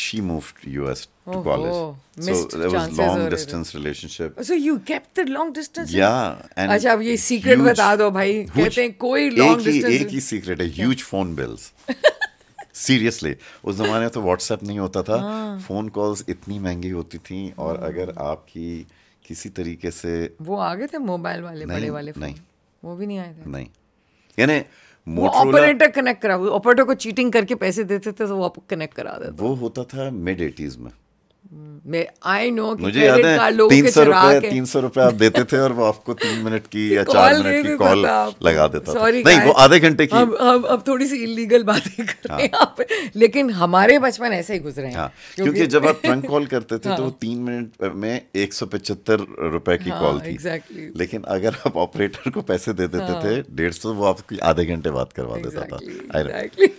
she moved to US to college. So Missed there was chances long already. distance relationship. So you kept the long distance? Yeah. And अच्छा, अब ये secret huge- बता दो भाई. huge- कहते हैं कोई long distance. एक ही secret है. Huge phone bills. Seriously, उस जमाने में तो WhatsApp नहीं होता था. Phone calls इतनी महंगी होती थी, और अगर आपकी किसी तरीके से वो आ गए थे मोबाइल वाले, बड़े वाले फोन? नहीं. वो भी नहीं आए थे. नहीं, यानी वो ऑपरेटर कनेक्ट करा, ऑपरेटर को चीटिंग करके पैसे देते थे तो वो आपको कनेक्ट करा देता. वो होता था mid-80s में. मैं आई नो कि मुझे याद क्रेडिट कार्ड है लोगों के चुरा के 300 रुपए आप देते थे, और वो आपको 3 मिनट की या 4 कॉल मिनट की दे कॉल देता था. लगा देता था. Sorry नहीं, guys. वो आधे घंटे की. हम अब थोड़ी सी इलीगल बातें कर रहे हैं यहाँ पे, लेकिन हमारे बचपन ऐसे ही गुजरे हैं. हाँ, क्योंकि जब आप ट्रंक कॉल करते थे तो 3 मिनट में 175 रुपए की कॉल थी. एग्जैक्टली. लेकिन अगर आप ऑपरेटर को पैसे दे देते थे 150, वो आपको आधे घंटे बात करवा देता था. एग्जैक्टली.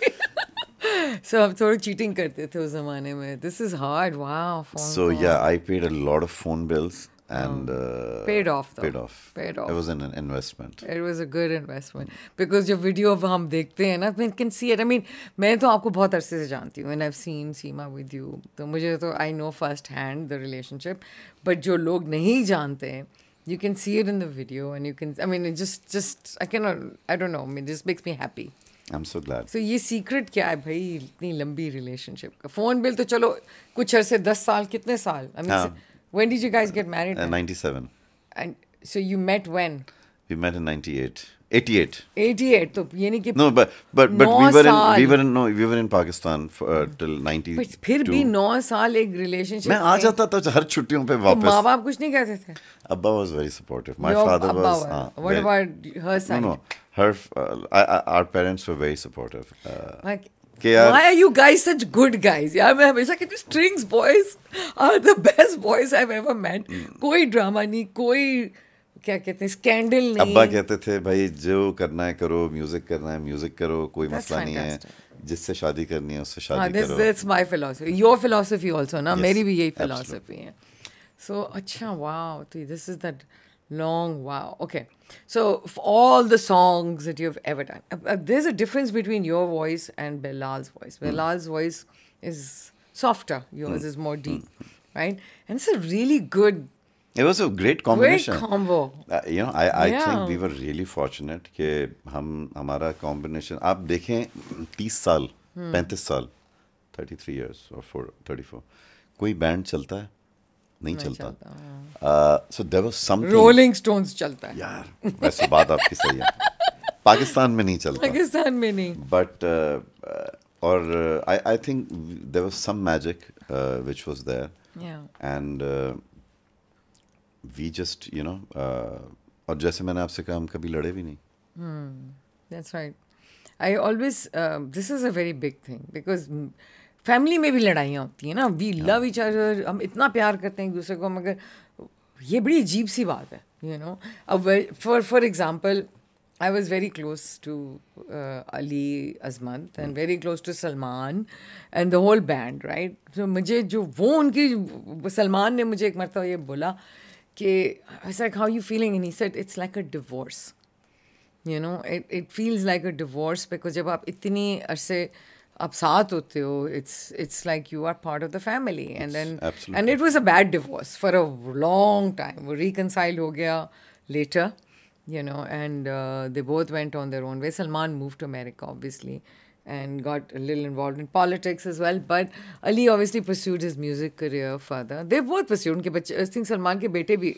So हम थोड़ी चीटिंग करते थे उस जमाने में. This is hard. Wow. So yeah, I paid a lot of phone bills and Paid off though. Paid off. Paid off. It was an investment. It was a good investment because जो video अब हम देखते हैं ना, I can see it. I mean, मैं तो आपको बहुत अरसे से जानती हूँ, and I've seen Seema with you. तो मुझे तो I know first hand the relationship. But जो लोग नहीं जानते, you can see it in the video, and you can. I mean, it just I cannot. I don't know. I mean, it just makes me happy. I'm so glad. So ये secret क्या है भाई इतनी लंबी relationship का? Phone bill तो चलो कुछ अरसे, 10 साल, कितने साल? I mean, when did you guys get married? 97. And so you met when? We met in 88. 88. तो ये नहीं कि No, but we were in Pakistan for, till 92. But फिर भी 9 साल एक रिलेशनशिप. मैं आ जाता था हर छुट्टियों पे वापस. माँ बाप कुछ नहीं कहते थे? Abba was very supportive. My Your father Abba was. What about her side? No. Our parents were very supportive. Like, यार, why are you guys such good guys? यार मैं हमेशा कहती हूँ strings boys are the best boys I've ever met. कोई drama नहीं, कोई क्या कहते हैं स्कैंडल नहीं. अब्बा कहते थे भाई जो करना है करो, म्यूजिक करना है म्यूजिक करो, कोई मसला नहीं है, जिससे शादी करनी है उससे शादी करो. That's my philosophy. Your philosophy also ना. Yes, मेरी भी यही philosophy है. So अच्छा, wow, this is that long wow. Okay, so for all the songs that you've ever done, there's a difference between your voice and Bilal's voice. Bilal's voice is softer, yours is more deep, right? And it's a really good. It was a great combination. Great combo. I think we were really fortunate कि हमारा combination. आप देखें 30 साल, 35 साल, 33 years or 34, कोई band चलता है? नहीं चलता. So there was something. Rolling Stones चलता है. यार वैसे बात आपकी सही है. पाकिस्तान में नहीं चलता. पाकिस्तान में नहीं. But I think there was some magic which was there. Yeah. And we just, और जैसे मैंने आपसे कहा हम कभी लड़े भी नहीं. That's right. I always, this is a very big thing because family में भी लड़ाइयाँ होती हैं ना. वी लव ईच अदर, हम इतना प्यार करते हैं एक दूसरे को, मगर ये बड़ी अजीब सी बात है, यू नो. अब for example, I was very close to Ali Azmat and very close to Salman and the whole band, right? So मुझे जो वो उनकी, सलमान ने मुझे एक मरतबा ये बोला कि I was like, how are you feeling? And he said, it's like a divorce. You know, it feels like a divorce because जब आप इतनी अरसे आप साथ होते हो, it's like you are part of the family. And then Absolutely. and it was a bad divorce for a long time. वो reconcile हो गया later, you know, and they both went on their own way. Salman moved to America, obviously, and got a little involved in politics as well. But Ali obviously pursued his music career further. They both pursued. उनके बच्चे, I think Salman के बेटे भी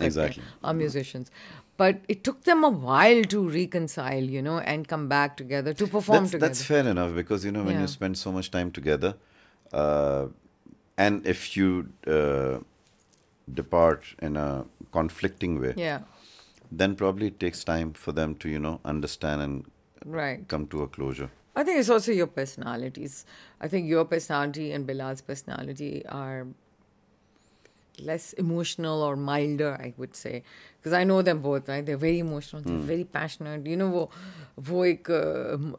Exactly. are musicians. But it took them a while to reconcile, you know, and come back together, to perform together. That's fair enough because, you know, when you spend so much time together, and if you depart in a conflicting way, then probably it takes time for them to, you know, understand and come to a closure. I think it's also your personalities. I think your personality and Bilal's personality are less emotional or milder, I would say, because I know them both, right? They're very emotional, they're very passionate, you know. वो एक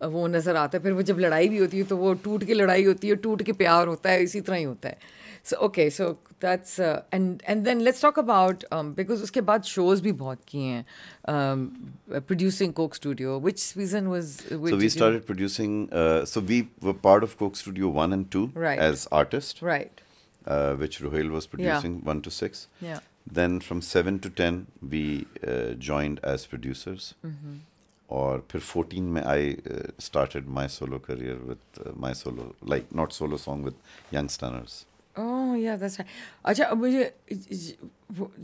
वो नज़र आता है. फिर वो जब लड़ाई भी होती है तो वो टूट के लड़ाई होती है, टूट के प्यार होता है, इसी तरह ही होता है. So okay, so that's and then let's talk about because उसके बाद shows भी बहुत किए हैं, producing Coke Studio. Which season was? So we started producing. So we were part of Coke Studio 1 and 2 as artists. Right. Which Ruhail was producing 1 to 6. Yeah. Then from 7 to 10 we joined as producers. और फिर 14 में I started my solo career with my solo, like not solo song, with Young Stunners. Oh yeah, that's right. अच्छा, अब मुझे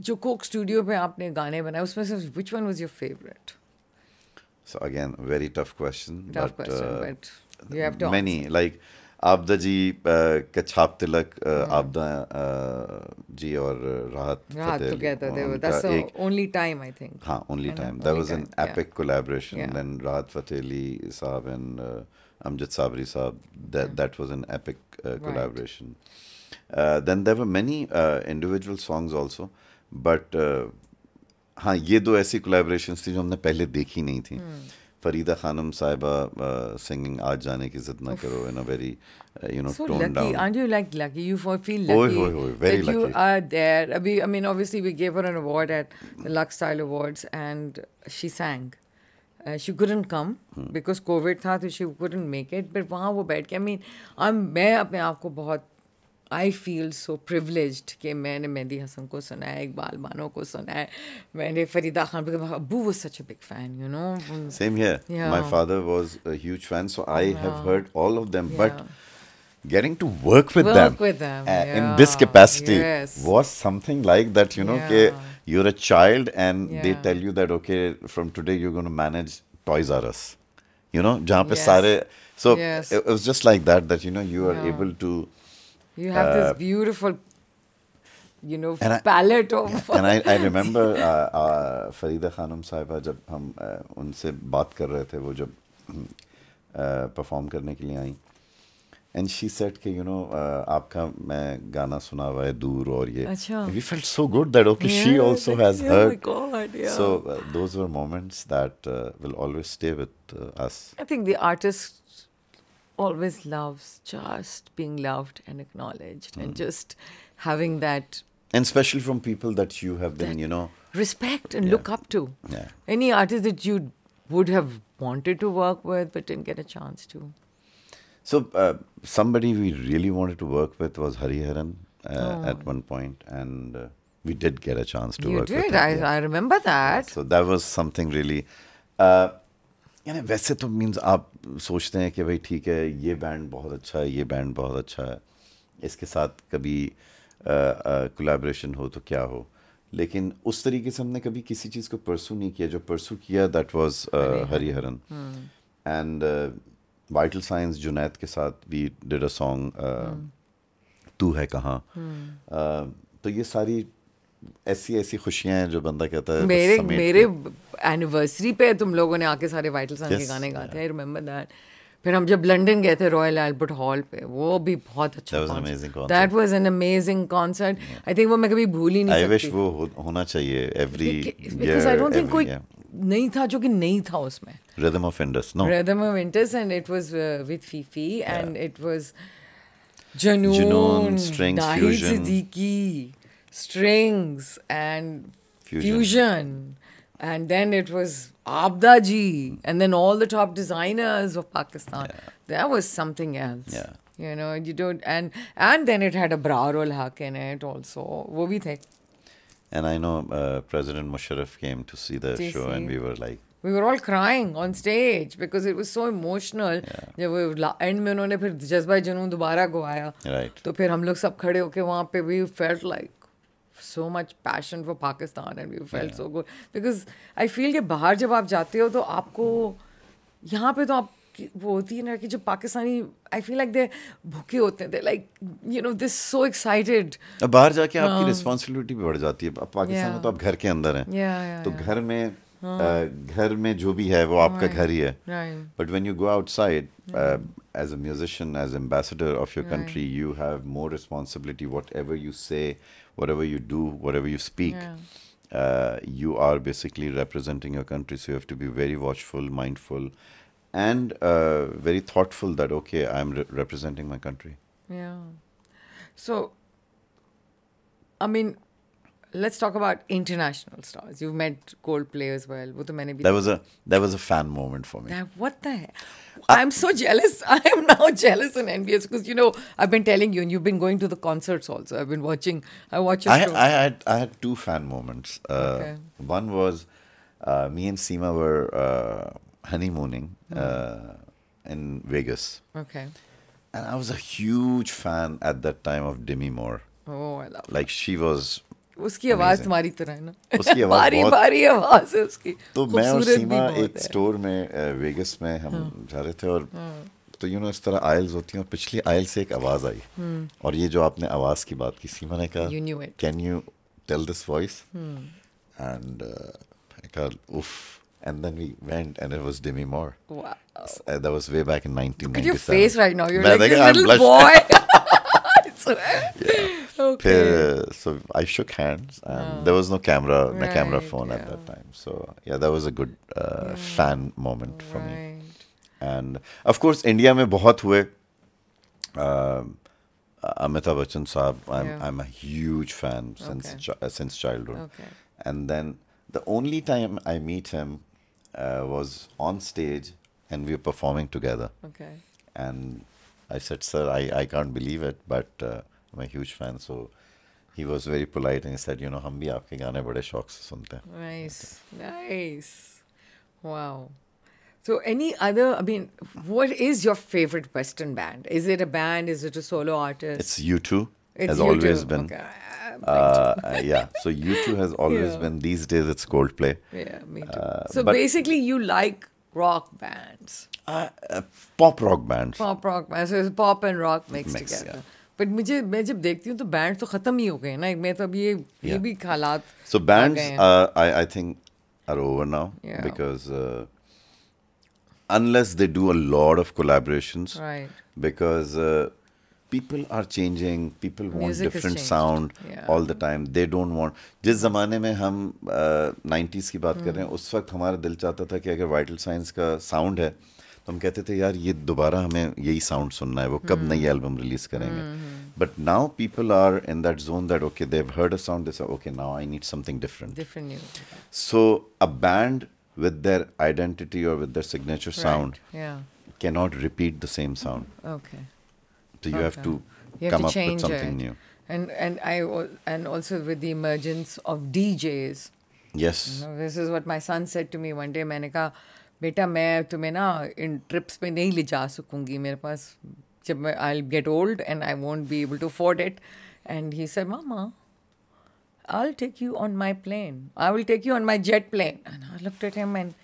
जो Coke Studio पे आपने गाने बनाए, उसमें से which one was your favorite? So again, very tough question. Tough question, but you have to many answer. like आपदा जी का छाप तिलक, आपदा जी और राहत together. That's the only time, I think. हाँ, only time. That was an epic collaboration. And then Rahat Fateh Ali Saab and Amjad Sabri Saab. That was an epic collaboration. Then there were many individual songs also, but हाँ, ये दो ऐसी collaborations थी जो हमने पहले देखी नहीं थी. Farida Khanum Saiba singing Aaj Jaane Ki Zid Na Karo in a very, so toned lucky. down. Aren't you like lucky? You feel lucky very that lucky. You are there. I mean, obviously we gave her an award at the Lux Style Awards and she sang. She couldn't come because COVID था, so she couldn't make it. But वहाँ वो बैठ के, I mean, मैं अपने आप को बहुत, I feel so privileged कि मैंने मेहंदी हसन को सुना है, इकबाल बानो को सुना है, मैंने Farida Khan, because Abu was such a big fan, you know. Same here. Yeah. My father was a huge fan, so I have heard all of them. But getting to work with them in this capacity was something like that, you know, कि you're a child and they tell you that, okay, from today you're going to manage Toys R Us. You know, जहाँ पे सारे, so it was just like that, you know, you are able to. You have this beautiful, you know, palette of. And I remember Farida Khanum Saiba जब हम उनसे बात कर रहे थे, वो जब perform करने के लिए आई, and she said कि, you know, आपका मैं गाना सुना हुआ है दूर और ये. अच्छा. We felt so good that okay, she also has heard. Oh my God, yeah. So those were moments that will always stay with us. I think the artist always loves just being loved and acknowledged and just having that. And especially from people that you have been, you know. Respect and look up to. Yeah. Any artist that you would have wanted to work with but didn't get a chance to. So somebody we really wanted to work with was Hariharan at one point, and we did get a chance to work with him. You did? I remember that. So that was something really. यानी वैसे तो means आप सोचते हैं कि भाई ठीक है, ये बैंड बहुत अच्छा है, ये बैंड बहुत अच्छा है, इसके साथ कभी collaboration हो तो क्या हो, लेकिन उस तरीके से हमने कभी किसी चीज़ को pursue नहीं किया. जो pursue किया that was Hariharan. And Vital Signs Junaid के साथ we did a song तू है कहाँ. तो ये सारी ऐसी ऐसी खुशियां हैं जो बंदा कहता है मेरे एनिवर्सरी पे तुम लोगों ने आके सारे वाइटल सन के गाने गाते हैं. I remember that. फिर हम जब लंदन गए थे रॉयल एल्बर्ट हॉल पे, वो भी बहुत अच्छा concert. That was an amazing concert. I think वो मैं कभी भूल ही नहीं सकती. आई विश वो होना चाहिए every year. Because I don't think कोई नहीं था जो कि नहीं था उसमें. Rhythm of Indus, no. Rhythm of Indus, and it was with Fifi, and it was Junoon, strings, Nahid fusion. Siddiqui, strings and fusion. And then it was Abda Ji, and then all the top designers of Pakistan. Yeah. That was something else. Yeah. You know, you don't, and then it had a Brarol Haq in it also. वो भी थे. And I know President Musharraf came to see the show, and we were like, we were all crying on stage because it was so emotional. जब वो and में उन्होंने फिर जज्बा जुनून दोबारा गवाया, right. तो फिर हम लोग सब खड़े होके वहाँ पे we felt like so much passion for Pakistan, and we felt so good because I feel कि बाहर जब आप जाते हो तो आपको यहाँ पे तो आप वो होती है ना कि जो Pakistani I feel like they भूखे होते हैं, they're like you know they're so excited. अब बाहर जाके आपकी रिस्पॉन्सिबिलिटी भी बढ़ जाती है. अब पाकिस्तान में तो आप घर के अंदर हैं, तो घर में जो भी है वो आपका घर ही है. But when you go outside as a musician, as ambassador of your country, you have more responsibility. Whatever you say, whatever you do, whatever you speak, you are basically representing your country. So you have to be very watchful, mindful, and very thoughtful that, okay, I'm representing my country. Yeah. So, I mean, let's talk about international stars. You've met Coldplay as well. वो तो मैंने भी that was a fan moment for me. What the heck? I'm so jealous. I am now jealous and envious because, you know, I've been telling you and you've been going to the concerts also. I've been watching. I had two fan moments. Okay. One was me and Seema were honeymooning in Vegas. Okay. And I was a huge fan at that time of Demi Moore. Oh, I love Like she was उसकी आवाज तुम्हारी तरह है ना. उसकी आवाज बारी बारी आवाज है उसकी. तो मैं और सीमा एक स्टोर में वेगस में हम जा रहे थे और तो यू नो इस तरह आयल्स होती हैं और पिछली आयल से एक आवाज आई और ये जो आपने आवाज की बात की, सीमा ने कहा can you tell this voice and I कहा उफ. And then we went, and it was Demi Moore. Wow. That was way back in 1997. Look at your face right now. You're like a little boy. Okay. So I shook hands, and there was no camera phone at that time. So yeah, that was a good fan moment for me. And of course, India में बहुत हुए. Amitabh Bachchan साहब, I'm a huge fan since childhood. Okay. And then the only time I meet him was on stage, and we were performing together. Okay. And I said, sir, I can't believe it, but I'm a huge fan. So he was very polite and he said, you know, हम भी आपके गाने बड़े शौक से सुनते हैं. Nice. Wow. So any other, I mean, what is your favorite Western band? Is it a band? Is it a solo artist? It's U2. Has U2. Always been. Okay. Yeah, so U2 has always been. These days it's Coldplay. Yeah, me too. So basically you like rock bands. Pop rock bands. Pop rock bands. So it's pop and rock mixed together. Yeah. But मैं जब देखती हूँ तो band तो खत्म ही हो गए ना. मैं तो अब ये भी हालात. So bands, I think are over now because unless they do a lot of collaborations. Right. Because people are changing. People want Music different sound all the time. They don't want. जिस ज़माने में हम 90s की बात कर रहे हैं, उस वक्त हमारा दिल चाहता था कि अगर वाइटल साइंस का साउंड है तो हम कहते थे यार ये दोबारा हमें यही साउंड सुनना है. वो कब नई एल्बम रिलीज करेंगे. But now people are in that zone that okay, they've heard a sound, they say okay, now I need something different. Different new. So a band with their identity or with their signature sound cannot repeat the same sound. Okay. So you have to come up with something new. And also with the emergence of DJs. Yes. You know, this is what my son said to me one day. मैंने कहा बेटा मैं तुम्हें ना इन trips पे नहीं ले जा सकूंगी. मेरे पास जब मैं I'll get old and I won't be able to afford it. And he said, Mama, I'll take you on my plane. I will take you on my jet plane. And I looked at him and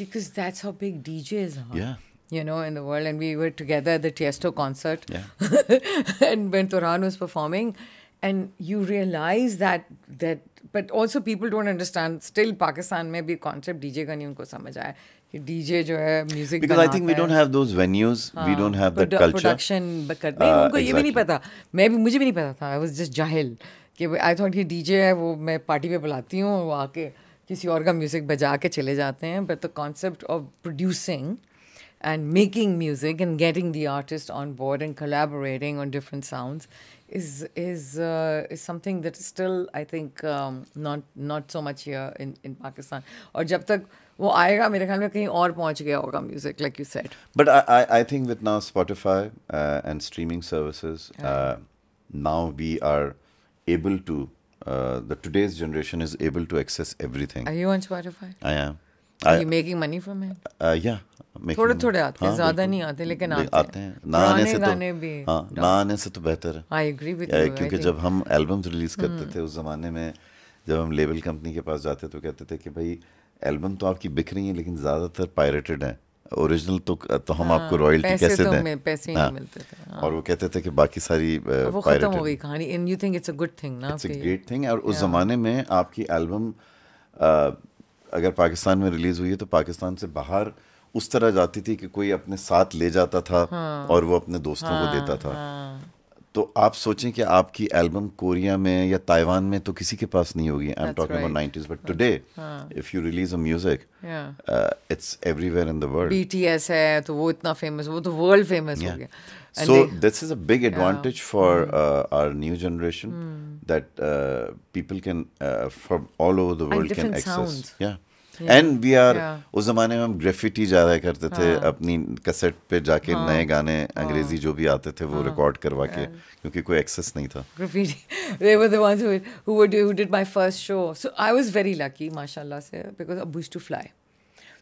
because that's how big DJs are. Yeah. you know, in the world. And we were together at the Tiesto concert. And when Turan was performing, and you realize that but also people don't understand, still Pakistan mein bhi concept DJ ka nahi unko samajh aaya कि DJ जो है music because I think we don't have those venues, we don't have that culture. Production नहीं, उनको ये भी नहीं पता, मुझे भी नहीं पता था. I was just जाहिल कि I thought कि DJ है वो मैं पार्टी पे बुलाती हूँ, वो आके किसी और का म्यूजिक बजा के चले जाते हैं. But the concept of producing and making music and getting the artist on board and collaborating on different sounds is something that is still, I think, not so much here in Pakistan. और जब तक वो आएगा मेरे ख्याल में कहीं और पहुंच गया होगा music, like you said. But I think with now Spotify and streaming services, now we are able to, today's generation is able to access everything. Are you on Spotify? I am. Are you making money from it? Yeah. थोड़े आते हैं, ज़्यादा नहीं आते, लेकिन आते हैं. ना आने से गाने भी, ना आने से तो बेहतर है. I agree with you. क्योंकि जब हम एल्बम्स रिलीज करते थे उस ज़माने में, जब हम लेबल कंपनी के पास जाते तो कहते थे कि भाई एल्बम तो आपकी बिक रही है लेकिन ज़्यादातर पायरेटेड है, ओरिजिनल तो हम आपको रॉयल्टी कैसे दें, पैसे नहीं मिलते थे. और वो कहते थे कि बाकी सारी वो खत्म हो गई कहानी. And you think it's a good thing ना? It's a great thing. और उस ज़माने में आपकी एल्बम अगर पाकिस्तान में रिलीज हुई है तो पाकिस्तान से बाहर उस तरह जाती थी कि कोई अपने साथ ले जाता था और वो अपने दोस्तों को देता था. तो आप सोचें कि आपकी एल्बम कोरिया में या ताइवान में तो किसी के पास नहीं होगी. I am talking about 90s, but today if you release a music it's everywhere in the world. BTS है तो वो इतना फेमस, वो तो वर्ल्ड फेमस हो गया. So this is a big advantage for our new generation that people can from all over the world can access. Sounds. And we are उस ज़माने में हम ग्रेफिटी ज़्यादा करते थे. अपनी कैसेट पे जाके नए गाने अंग्रेजी जो भी आते थे वो रिकॉर्ड करवा के, क्योंकि कोई एक्सेस नहीं था. Graffiti. They were the ones who did my first show. So I was very lucky, माशाल्लाह से, because Abbu used to fly.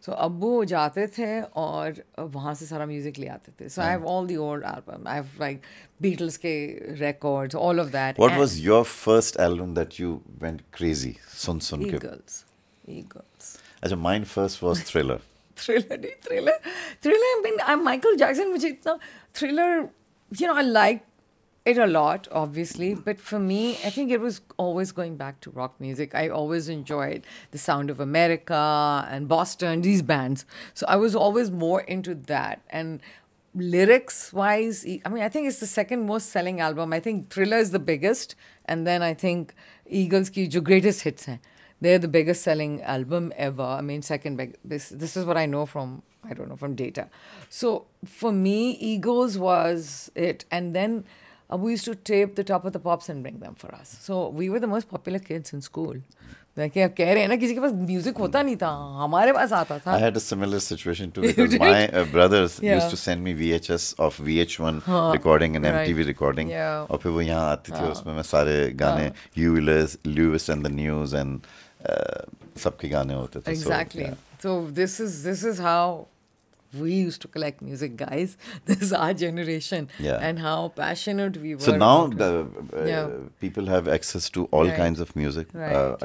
So अब्बू जाते थे और वहाँ से सारा म्यूजिक ले आते थे. So I have all the old album. I have like Beatles के records, all of that. What was your first album that you went crazy सुन के? Eagles. अच्छा, mine first was Thriller. Thriller. I mean, I'm Michael Jackson, मुझे इतना Thriller, you know, I like it a lot, obviously, but for me, I think it was always going back to rock music. I always enjoyed the sound of America and Boston, these bands. So I was always more into that. And lyrics-wise, I mean, I think it's the second most selling album. I think Thriller is the biggest, and then I think Eagles ki jo greatest hits hain, they're the biggest selling album ever. I mean, second big. This is what I know from, I don't know, from data. So for me, Eagles was it. And then we used to tape the Top of the Pops and bring them for us. So we were the most popular kids in school. Like आप कह रहे हैं ना, किसी के पास music होता नहीं था, हमारे पास आता था. I had a similar situation too, because my brothers used to send me VHS of VH1 recording and MTV recording. और फिर वो यहाँ आती थी, उसमें मैं सारे गाने Lewis and the News and सबके गाने होते थे. Exactly. So this is how we used to collect music, guys. This is our generation, and how passionate we were. So now people have access to all kinds of music.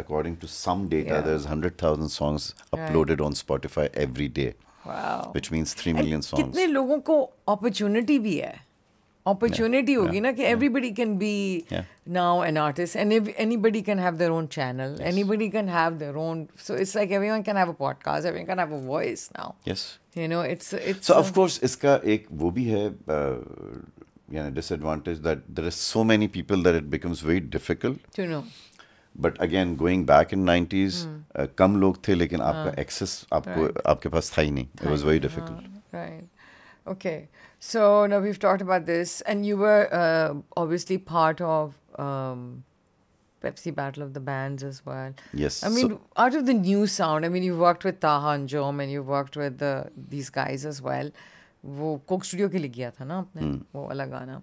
According to some data, there's 100,000 songs uploaded on Spotify every day. Wow. Which means 3 million songs. कितने लोगों को opportunity भी है. Opportunity होगी ना कि everybody can be now an artist, and anybody can have their own channel. Anybody can have their own. So it's like everyone can have a podcast. Everyone can have a voice now. Yes. You know, it's. So of course, इसका एक वो भी है, disadvantage that there are so many people that it becomes very difficult to know. But again, going back in 90s, कम लोग थे, लेकिन आपका access आपके पास था ही नहीं. It was very difficult. Right. Okay. So now we've talked about this, and you were obviously part of Pepsi Battle of the Bands as well. Yes. I mean, out of the new sound, I mean, you've worked with Taha and Jom, and you've worked with these guys as well. वो Coke Studio के लिए किया था ना आपने, वो वाला गाना.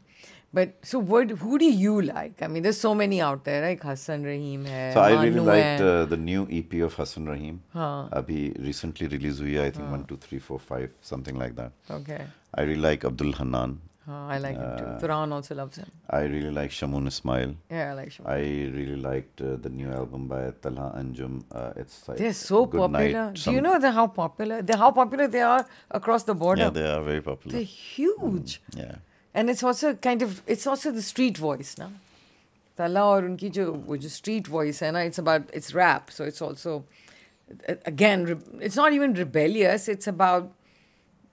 But so who do you like? I mean, there's so many out there, like Hassan Rahim hai. So I really liked the new EP of Hassan Rahim. Abhi recently released हुई है, I think 1, 2, 3, 4, 5, something like that. Okay. I really like Abdul Hanan. I like him too. Turan also loves him. I really like Shamoon Ismail. Yeah, I like Shamoon. I really liked the new album by Talha Anjum. It's like They're so Good popular. Night, Do you know how popular they are across the border? Yeah, they are very popular. They're huge. Yeah. And it's also it's also the street voice, na? Talha और उनकी जो street voice है ना, it's rap, so it's also again it's not even rebellious. It's about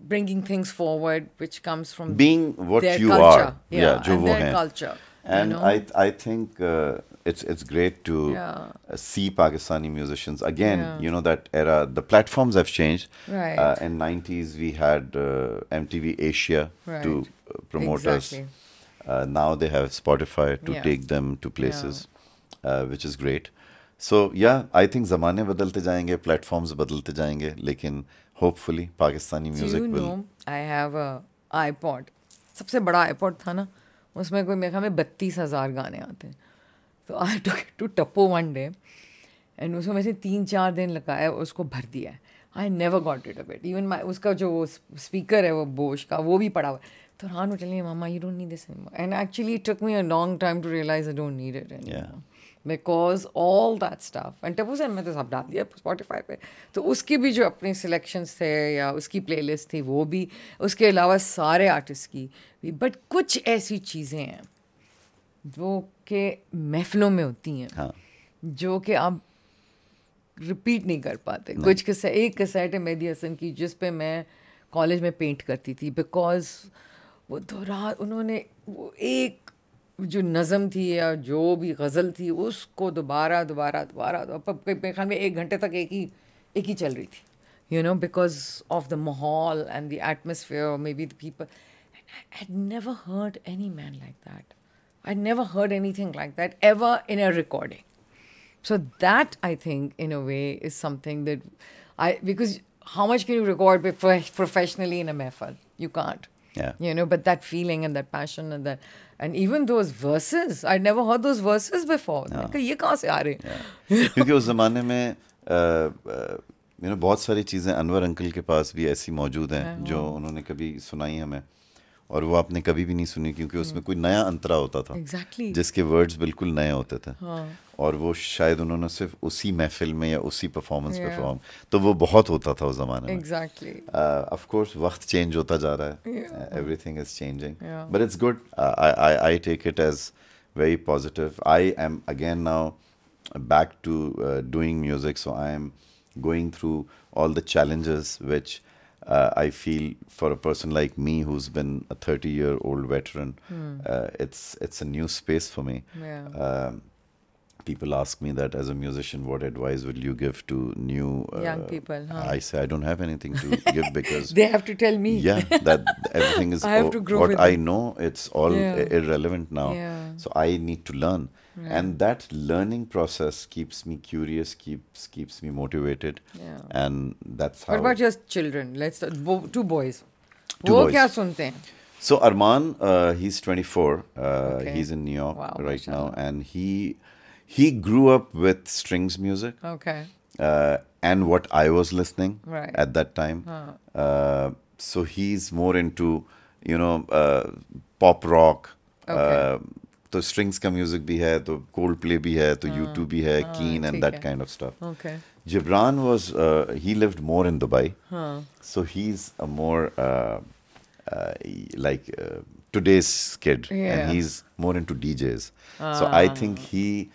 bringing things forward, which comes from being what their you culture. are. Yeah, jo and wo their hain. culture. And you know? I think it's great to see Pakistani musicians again. You know that era. The platforms have changed. Right. In 90s we had MTV Asia to promote exactly. us. Now they have Spotify to take them to places, which is great. So yeah, I think ज़माने बदलते जाएंगे, platforms बदलते जाएंगे, लेकिन hopefully Pakistani music will. Do you know, I have a iPod. सबसे बड़ा iPod था ना, उसमें कोई मेरे ख्याल में 32,000 गाने आते हैं. तो I took it to Tappo one day, and उसको मैंने 3-4 दिन लगाया, उसको भर दिया है. I never got rid of it. Even उसका जो speaker है वो Bosch का, वो भी पड़ा हुआ है. तो रान वो चलिए मामा, you don't need this anymore. And actually it took me a long time to realize I don't need it anymore. Yeah. Because all that stuff. And Tappo said मैं तो सब डाल दिया Spotify पे. तो उसकी भी जो अपने selections थे या उसकी playlist थी वो भी, उसके अलावा सारे artists की भी. But कुछ ऐसी चीज़ें हैं जो कि महफिलों में होती हैं, जो कि आप रिपीट नहीं कर पाते. कुछ एक कैसेट है मेहदी हसन की जिस पे मैं कॉलेज में पेंट करती थी, बिकॉज वो उन्होंने वो एक जो नज़म थी या जो भी गज़ल थी उसको दोबारा मेरे ख्याल में 1 घंटे तक एक ही चल रही थी, you know, because of the mahal and the atmosphere, or maybe the people. And I'd never heard any man like that. I'd never heard anything like that ever in a recording. So that, I think, in a way, is something that because how much can you record professionally in a mehfil? You can't. Yeah. You know, but that feeling and that passion and even those verses, I'd never heard those verses before. ये कहाँ से आ रहे हैं? क्योंकि उस ज़माने में you know, बहुत सारी चीज़ें अनवर अंकल के पास भी ऐसी मौजूद हैं जो उन्होंने कभी सुनाई हमें, और वो आपने कभी भी नहीं सुनी क्योंकि उसमें कोई नया अंतरा होता था. Exactly. जिसके वर्ड्स बिल्कुल नए होते थे. और वो शायद उन्होंने सिर्फ उसी महफिल में या उसी परफॉर्मेंस पे परफॉर्म, तो वो बहुत होता था उस ज़माने में. Exactly. Of course वक्त चेंज होता जा रहा है. Everything is changing. But it's good. I take it as very positive. I am again now back to doing music, so I am going through all the challenges which I feel for a person like me who's been a 30-year-old veteran, it's a new space for me. People ask me that as a musician, what advice will you give to new young people? I say I don't have anything to give because they have to tell me. Yeah, that everything is I have to grow what with I them. know. It's all irrelevant now. So I need to learn, and that learning process keeps me curious, keeps me motivated, and that's how. What about your children? Let's 2 boys. Two वो boys. क्या सुनते हैं? So Arman, he's 24. He's in New York right now, and he grew up with strings music. Okay. And what I was listening at that time. So he's more into, you know, pop rock. तो strings का music भी है, तो Coldplay भी है, तो U2 भी है, Keen and that kind of stuff. Okay. Gibran was, he lived more in Dubai. So he's a more like today's kid, and he's more into DJs. So I think he,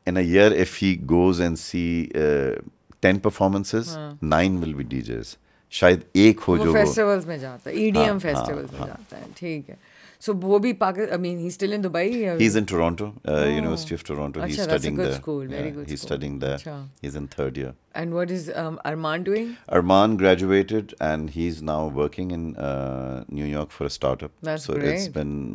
in a year, if he goes and see 10 performances, 9 will be DJs. शायद एक हो जो festivals में जाता है, EDM festivals में जाता है. ठीक है. So वो भी I mean, he's still in Dubai? He's in Toronto, University of Toronto. He's studying there. That's a good school, very good He's school. studying there. He's in 3rd year. And what is Arman doing? Arman graduated and he's now working in New York for a startup. That's so great. It's been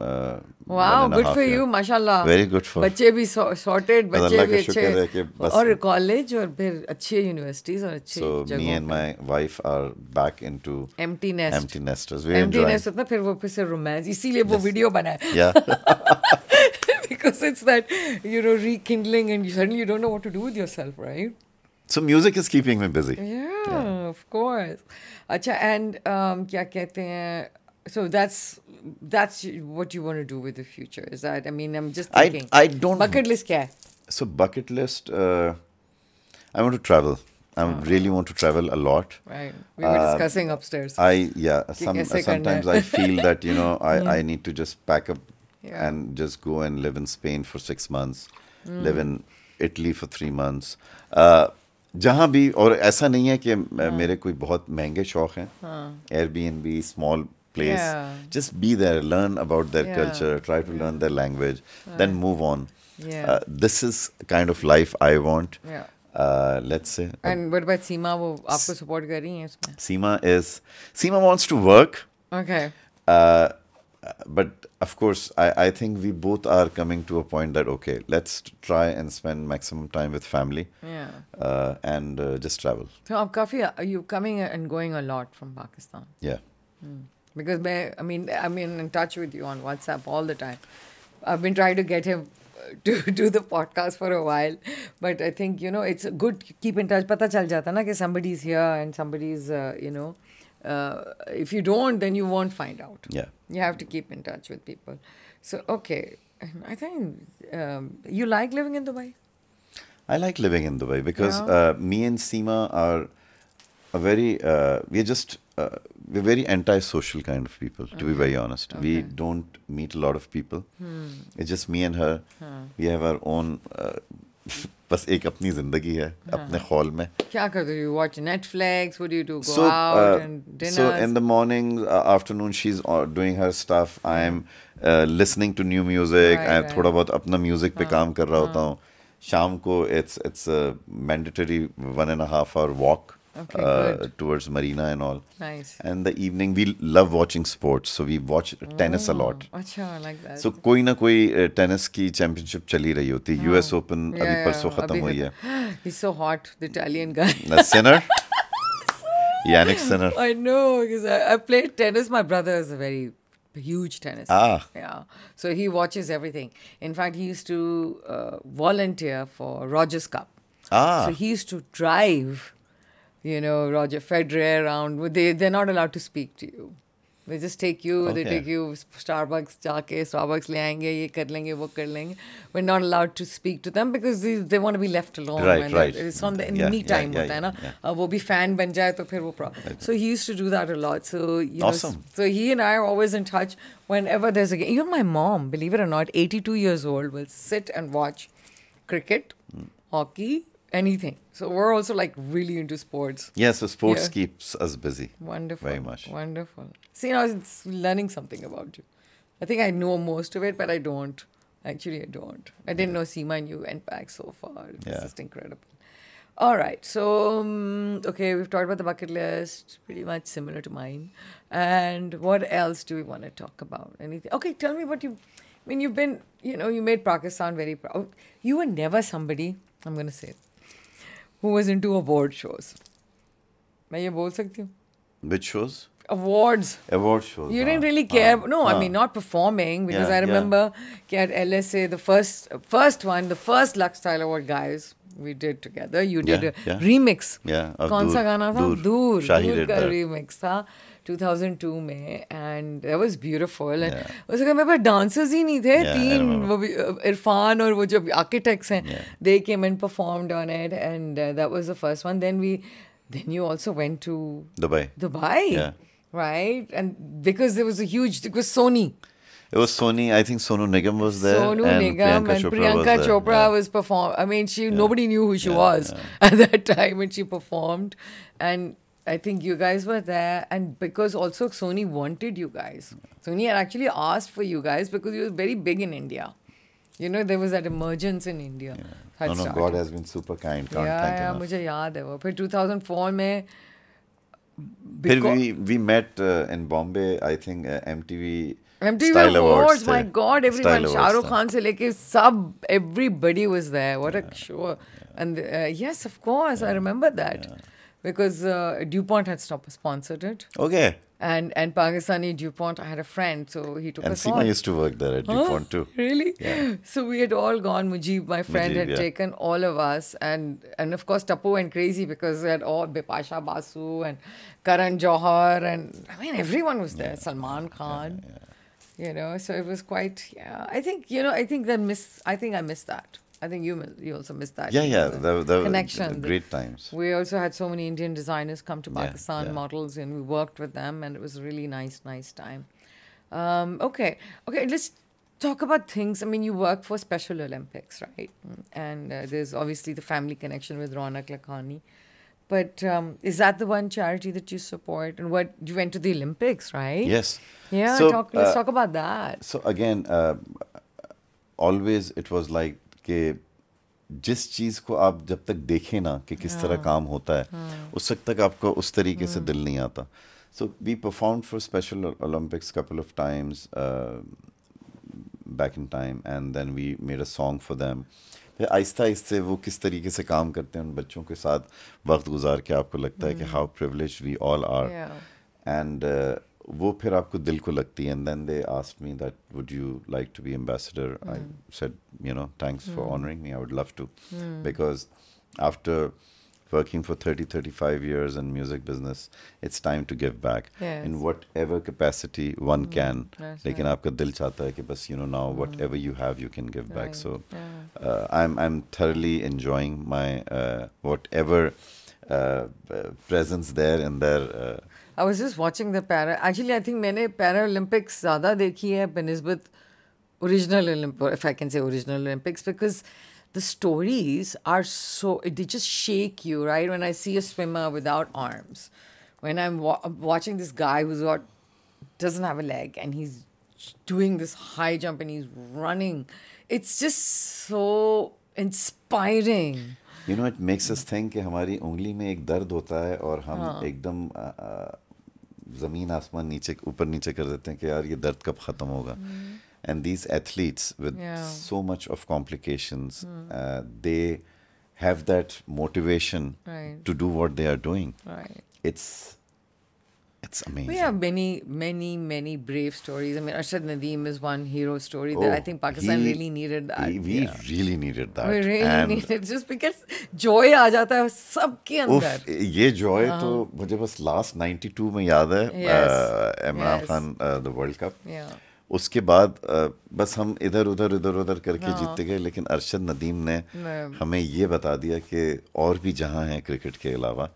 wow, good for you, mashallah. Very good for बच्चे भी sorted, बच्चे भी अच्छे, और college और फिर अच्छे universities और अच्छे जगहों. So me and my wife are back into empty nesters. We're empty nest होता फिर वो फिर से romance, इसीलिए वो video बना है. Yeah. Because it's that, you know, rekindling and suddenly you don't know what to do with yourself, right? So music is keeping me busy. Yeah, of course. अच्छा, and क्या कहते हैं, So that's what you want to do with the future. Is that, I mean, I'm just thinking. I don't. Bucket list क्या है? So bucket list, I want to travel. I really want to travel a lot. Right. We were discussing upstairs. Sometimes I feel that, I need to just pack up and just go and live in Spain for 6 months, live in Italy for 3 months. जहाँ भी, और ऐसा नहीं है कि मेरे कोई बहुत महंगे शौक हैं. Airbnb, small place. Just be there, learn about their culture, try to learn their language, then move on. This is kind of life I want. Let's say. And what about Seema? वो आपको support कर रही हैं इसमें? Seema wants to work. Okay. But of course, I think we both are coming to a point that, okay, let's try and spend maximum time with family. And just travel. So आप काफी, are you coming and going a lot from Pakistan? Yeah. Because I'm in touch with you on WhatsApp all the time. I've been trying to get him to do the podcast for a while, but I think it's good to keep in touch. पता चल जाता ना कि somebody's here and somebody's if you don't, then you won't find out. You have to keep in touch with people. So okay, I think you like living in Dubai. I like living in Dubai because me and Seema are a very we're very anti-social kind of people, to be very honest. We don't meet a lot of people. It's just me and her. We have our own बस एक अपनी जिंदगी है अपने hall में. क्या करते हो? You watch Netflix? What do you do? Go out and dinners? So in the morning, afternoon, she's doing her stuff. I'm listening to new music. मैं थोड़ा बहुत अपना music पे काम कर रहा होता हूँ. शाम को it's a mandatory 1.5 hour walk. Towards Marina and all. Nice. And the evening we love watching sports, so we watch tennis a lot. अच्छा, I like that. So कोई ना कोई tennis की championship चली रही होती. US Open अभी परसों खत्म हुई है. He's so hot, the Italian guy. Sinner. Yannick Sinner. I know, because I played tennis. My brother is a very huge tennis. Yeah. So he watches everything. In fact, he used to volunteer for Rogers Cup. So he used to drive Roger Federer around. They're not allowed to speak to you. They just take you, they take you Starbucks, जाके Starbucks ले आएंगे, ये कर लेंगे, वो कर लेंगे. We're not allowed to speak to them because they want to be left alone. Right. It's on the me time होता है ना. वो भी fan बन जाए तो फिर वो problem. So he used to do that a lot. So awesome. So he and I are always in touch whenever there's a game. Even my mom, believe it or not, 82 years old, will sit and watch cricket, hockey, anything. So we're also like really into sports. Yeah, so sports keeps us busy. Wonderful. Very much. Wonderful. See, now it's learning something about you. I think I know most of it, but I don't. Actually, I don't. I didn't know Seema and you went back so far. It's just incredible. All right. So, okay, we've talked about the bucket list. Pretty much similar to mine. And what else do we want to talk about? Anything? Okay, tell me what you've been, you made Pakistan very proud. You were never somebody, I'm going to say it, who was into award shows. मैं ये बोल सकती हूँ? Which shows? Awards. Award shows. You didn't really care. No, I mean not performing, because I remember at LSA the first one, the first Lifestyle Award guys we did together. You did a remix. कौन सा गाना था? दूर का remix था 2002 में, and that was beautiful. And उसके मेरे पास dancers ही नहीं थे, 3 वो भी इरफान और वो जो architects हैं, they came and performed on it, and that was the first one. Then you also went to Dubai. Right? And because it was Sony. It was Sony. I think Sonu Nigam was there. Sonu Nigam and Priyanka Chopra was performed. I mean, nobody knew who she was at that time when she performed. And I think you guys were there. And because also Sony wanted you guys. Sony had actually asked for you guys because you were very big in India. There was that emergence in India. No, God has been super kind. Can't thank him enough. मुझे याद है वो. फिर 2004 में we met in Bombay, I think MTV Style Awards. My God, everyone. Shah Rukh Khan se leke sab, everybody was there. What a show. And yes, of course, I remember that. Because DuPont had sponsored it. Okay. and Pakistani DuPont. I had a friend, so he took And us Seema all. used to work there at DuPont too. Really? Yeah. So we had all gone. Mujib, my friend, Mujib, had yeah. taken all of us, and of course Tapu went crazy because we had all Bipasha Basu and Karan Johar, and I mean everyone was there. Salman Khan. You know, so it was quite. Yeah, I think I think I missed that. I think you also missed that. Yeah. The connection. great times. We also had so many Indian designers come to Yeah, Pakistan, yeah. models, and we worked with them, and it was a really nice time. Okay, let's talk about things. I mean, you work for Special Olympics, right? And there's obviously the family connection with Ronak Lakhani. But is that the one charity that you support? And what you went to the Olympics, right? Yes. Yeah, So, let's talk about that. So again, always it was like कि जिस चीज़ को आप जब तक देखें ना कि किस तरह काम होता है उस वक्त तक आपको उस तरीके से दिल नहीं आता. So we performed for Special Olympics couple of times back in time, and then we made a song for them. फिर आहिस्ता आहिस्ता वो किस तरीके से काम करते हैं उन बच्चों के साथ वक्त गुजार के आपको लगता है कि how privileged we all are. And वो फिर आपको दिल को लगती है. And then they asked me that would you like to be ambassador. I said, thanks for honoring me, I would love to. Because after working for 35 years in music business, it's time to give back in whatever capacity one can. लेकिन आपका दिल चाहता है कि बस now whatever you have you can give back. So I'm thoroughly enjoying my whatever presence there in their I was just watching the actually I think मैंने Paralympics ज़्यादा देखी है बनिस्बत original Olympics, if I can say original Olympics, because the stories are they just shake you, right? When I see a swimmer without arms, when I'm watching this guy doesn't have a leg and he's doing this high jump and he's running, it's just so inspiring. It makes us think कि हमारी उंगली में एक दर्द होता है और हम एकदम ज़मीन आसमान नीचे ऊपर नीचे कर देते हैं कि यार ये दर्द कब ख़त्म होगा. And these athletes with so much of complications, they have that motivation to do what they are doing. Right. It's amazing. We have many brave stories. I mean, Arshad Nadeem is one hero story that I think Pakistan really needed that. We really needed that. We really needed just because joy आ जाता है सबके अंदर. ये joy तो मुझे बस last 92 में याद है. Imran Khan the World Cup. उसके बाद बस हम इधर करके जीतते गए. लेकिन अरशद नदीम ने हमें ये बता दिया कि और भी जहाँ हैं क्रिकेट के अलावा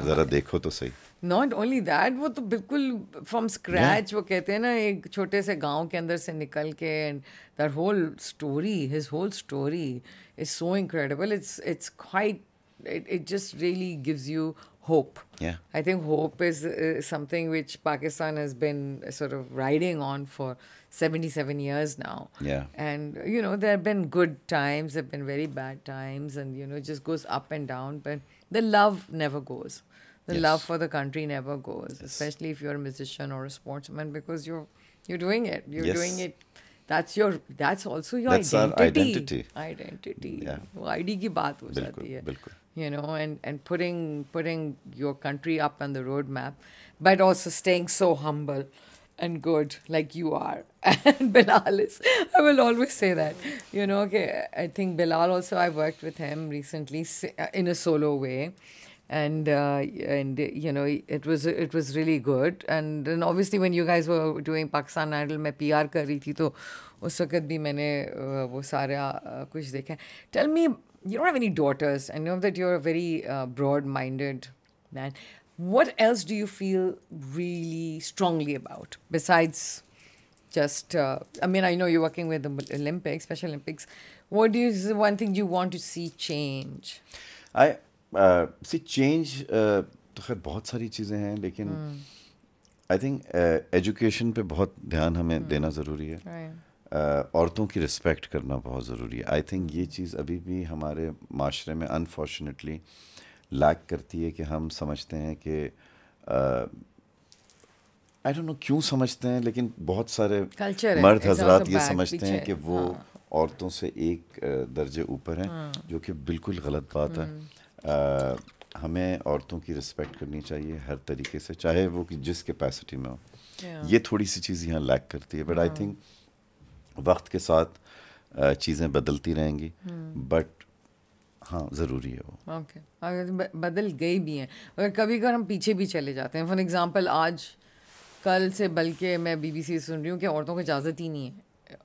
ज़रा देखो तो सही. Not only that, वो तो बिल्कुल from scratch वो कहते हैं ना एक छोटे से गांव के अंदर से निकल के, and that whole story, his whole story is so incredible. It's quite, it just really gives you hope. Yeah. I think hope is something which Pakistan has been sort of riding on for 77 years now. Yeah. And, there have been good times, there have been very bad times, and, it just goes up and down. But the love never goes. The love for the country never goes, especially if you're a musician or a sportsman, because you're doing it. You're doing it. That's also your That's identity. Our Identity. Yeah. वो ID की बात हो जाती है. बिल्कुल. And putting your country up on the roadmap, but also staying so humble and good like you are. And Bilal is, I will always say that. Okay, I think Bilal also, I worked with him recently in a solo way. And it was really good. And then obviously when you guys were doing Pakistan Idol, मैं PR कर रही थी, तो उस वक्त भी मैंने वो सारा कुछ देखा. Tell me, you don't have any daughters. I know that you're a very broad-minded man. What else do you feel really strongly about besides just? I mean, I know you're working with the Olympics, Special Olympics. What is the one thing you want to see change? See change तो खैर बहुत सारी चीज़ें हैं, लेकिन I think education पे बहुत ध्यान हमें देना ज़रूरी है. औरतों की रिस्पेक्ट करना बहुत ज़रूरी है. आई थिंक ये चीज़ अभी भी हमारे माशरे में अनफॉर्चुनेटली लैक करती है कि हम समझते हैं कि आई डोंट नो क्यों समझते हैं, लेकिन बहुत सारे मर्द हजरात ये समझते हैं कि वो औरतों से एक दर्जे ऊपर हैं, जो कि बिल्कुल गलत बात है. हमें औरतों की रिस्पेक्ट करनी चाहिए हर तरीके से, चाहे वो कि जिस कैपेसिटी में हो। Yeah. ये थोड़ी सी चीज़ यहाँ लैक करती है, बट आई थिंक वक्त के साथ चीज़ें बदलती रहेंगी, बट हाँ ज़रूरी है वो। ओके अगर बदल गई भी हैं, अगर कभी कभी हम पीछे भी चले जाते हैं, फॉर एग्जांपल आज कल से बल्कि मैं बीबीसी सुन रही हूँ कि औरतों को इजाज़त ही नहीं है,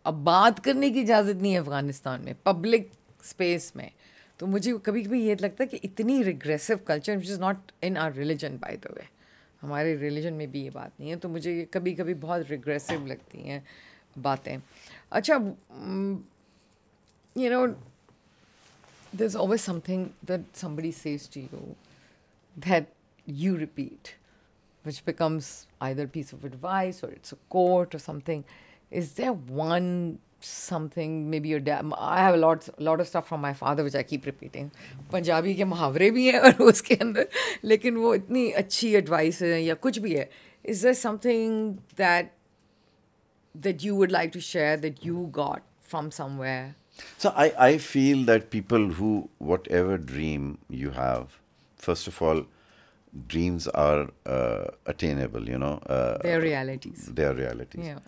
अब बात करने की इजाज़त नहीं है अफ़गानिस्तान में पब्लिक स्पेस में। तो मुझे कभी कभी ये लगता है कि इतनी regressive culture which is not in our religion by the way, हमारे रिलीजन में भी ये बात नहीं है, तो मुझे ये कभी कभी बहुत रिग्रेसिव लगती हैं बातें। अच्छा you know there's always something that somebody says to you that you repeat, which becomes either a piece of advice or it's a quote or something. Is there one something, maybe your dad? I have a lot of stuff from my father which I keep repeating. Punjabi के मुहावरे भी हैं और उसके अंदर, लेकिन वो इतनी अच्छी advice है या कुछ भी है. Is there something that you would like to share that you got from somewhere? So I feel that people who, whatever dream you have, first of all, dreams are attainable, you know. They are realities. They are realities. Yeah.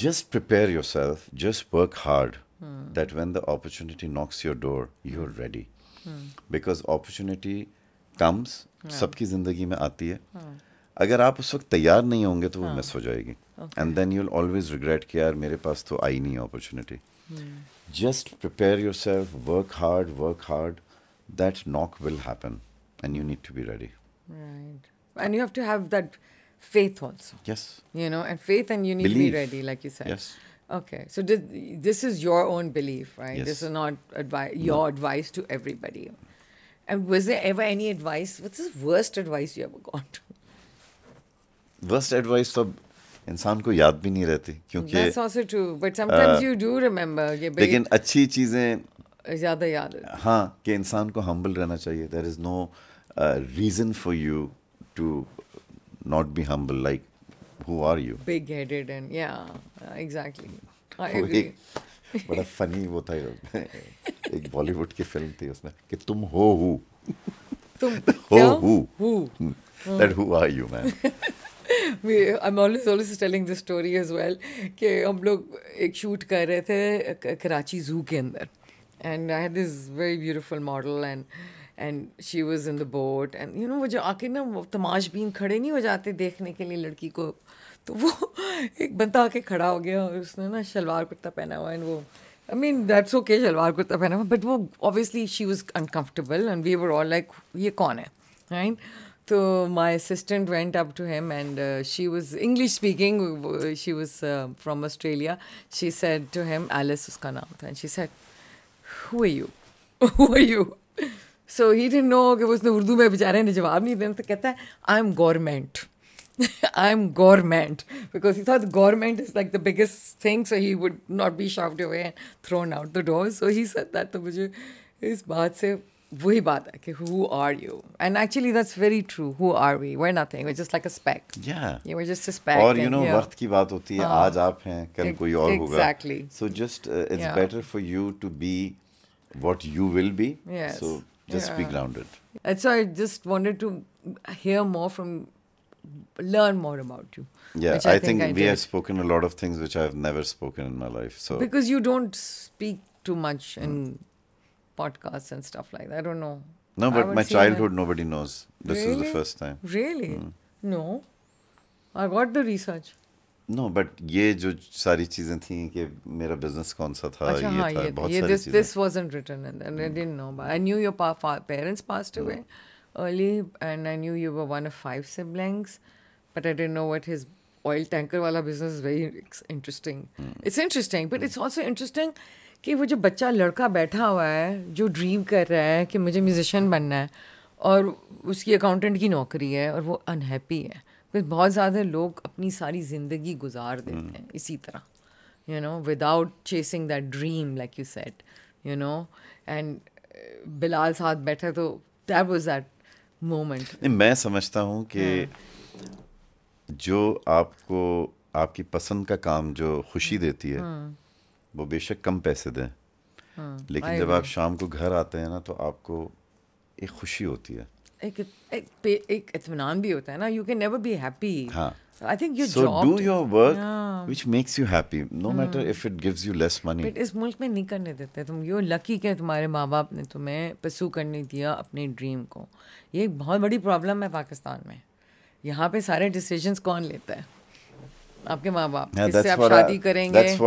Just prepare yourself, just work hard, that when the opportunity knocks your door, you're ready. Because opportunity comes, सबकी ज़िंदगी में आती है. अगर आप उस वक्त तैयार नहीं होंगे तो वो मिस हो जाएगी. And then you'll always regret कि यार मेरे पास तो आई नहीं opportunity. Just prepare yourself, work hard, that knock will happen and you need to be ready. Right. And you have to have that faith also. Yes. You know, and faith, and you need Belief. to be ready, like you said. Yes. Okay. So this is your own belief, right? Yes. This is not your advice to everybody. And was there ever any advice? What's the worst advice you ever got? Worst advice तो इंसान को याद भी नहीं रहती, क्योंकि That's also true. But sometimes you do remember. लेकिन अच्छी चीज़ें ज़्यादा याद है. हाँ, कि इंसान को humble रहना चाहिए. There is no reason for you to not be humble. Like, who are you? Big-headed and exactly. I वो agree. एक बड़ा funny वो था, एक बॉलीवुड की फिल्म थी उसमें कि तुम हो who? तुम हो who? That who are you, man? I'm always telling this story as well कि हम लोग एक शूट कर रहे थे कराची जू के अंदर, and I had this very beautiful model and she was in the boat, and you know वो जो आके ना वो तमाशबीन खड़े नहीं हो जाते देखने के लिए लड़की को, तो वो एक बंदा आके खड़ा हो गया और उसने ना शलवार कुर्ता पहना हुआ, and वो I mean that's okay salwar kurta पहना हुआ, but वो obviously she was uncomfortable and we were all like ये कौन है, right? So my assistant went up to him and she was English speaking. She was from Australia. She said to him, Alice uska naam tha, and she said, "Who are you? Who are you?" So he didn't know कि उसने उर्दू में बेचारे ने जवाब नहीं देना, तो कहता है, "I'm government." I'm government, because he thought government is like the biggest thing, so he would not be shoved away and thrown out the door. So he said that. तो मुझे इस बात से वही बात है कि who are you? And actually that's very true. Who are we? We're nothing. We're just like a speck. Yeah. We're just a speck. और you know वक्त की बात होती है, आज आप हैं, कल कोई और होगा. Exactly. So just it's better for you to be what you will be. Yes. So just be grounded. And so I just wanted to hear more learn more about you. Yeah, which I think we did. have spoken a lot of things which I have never spoken in my life. So because you don't speak too much in podcasts and stuff like that. I don't know. No, I but would my say childhood nobody knows. This is the Really? first time. Really? No. I got the research. No, but ये जो सारी चीजें थी कि मेरा business कौन सा था, अच्छा, हाँ, ये था, बहुत सारी this चीजें. wasn't written in and I didn't know. But I knew your parents passed away early, and I knew you were one of 5 siblings, but I didn't know what his oil tanker wala business is. Very interesting. It's interesting, but it's also interesting कि वो जो बच्चा लड़का बैठा हुआ है जो dream कर रहा है कि मुझे म्यूजिशियन बनना है और उसकी अकाउंटेंट की नौकरी है और वो अनहैप्पी है. फिर बहुत ज़्यादा लोग अपनी सारी ज़िंदगी गुजार देते हैं इसी तरह, you know, without chasing that dream like you said, you know. And Bilal साथ बैठा तो that was that moment. नहीं, मैं समझता हूँ कि जो आपको आपकी पसंद का काम जो खुशी देती है वो बेशक कम पैसे दें, लेकिन जब आप शाम को घर आते हैं ना तो आपको एक खुशी होती है. एक इत्मीनान भी होता है ना. You can never be happy. हाँ. I think your So job. do your work which makes you happy, no matter if it gives you less money. But इस मुल्क में नहीं करने देते. तुम you're lucky कि तुम्हारे माँ बाप ने तुम्हें pursue करने दिया अपने ड्रीम को. ये एक बहुत बड़ी प्रॉब्लम है पाकिस्तान में. यहाँ पे सारे डिसीजंस कौन लेता है? आपके माँ बाप. किससे आप शादी करेंगे? That's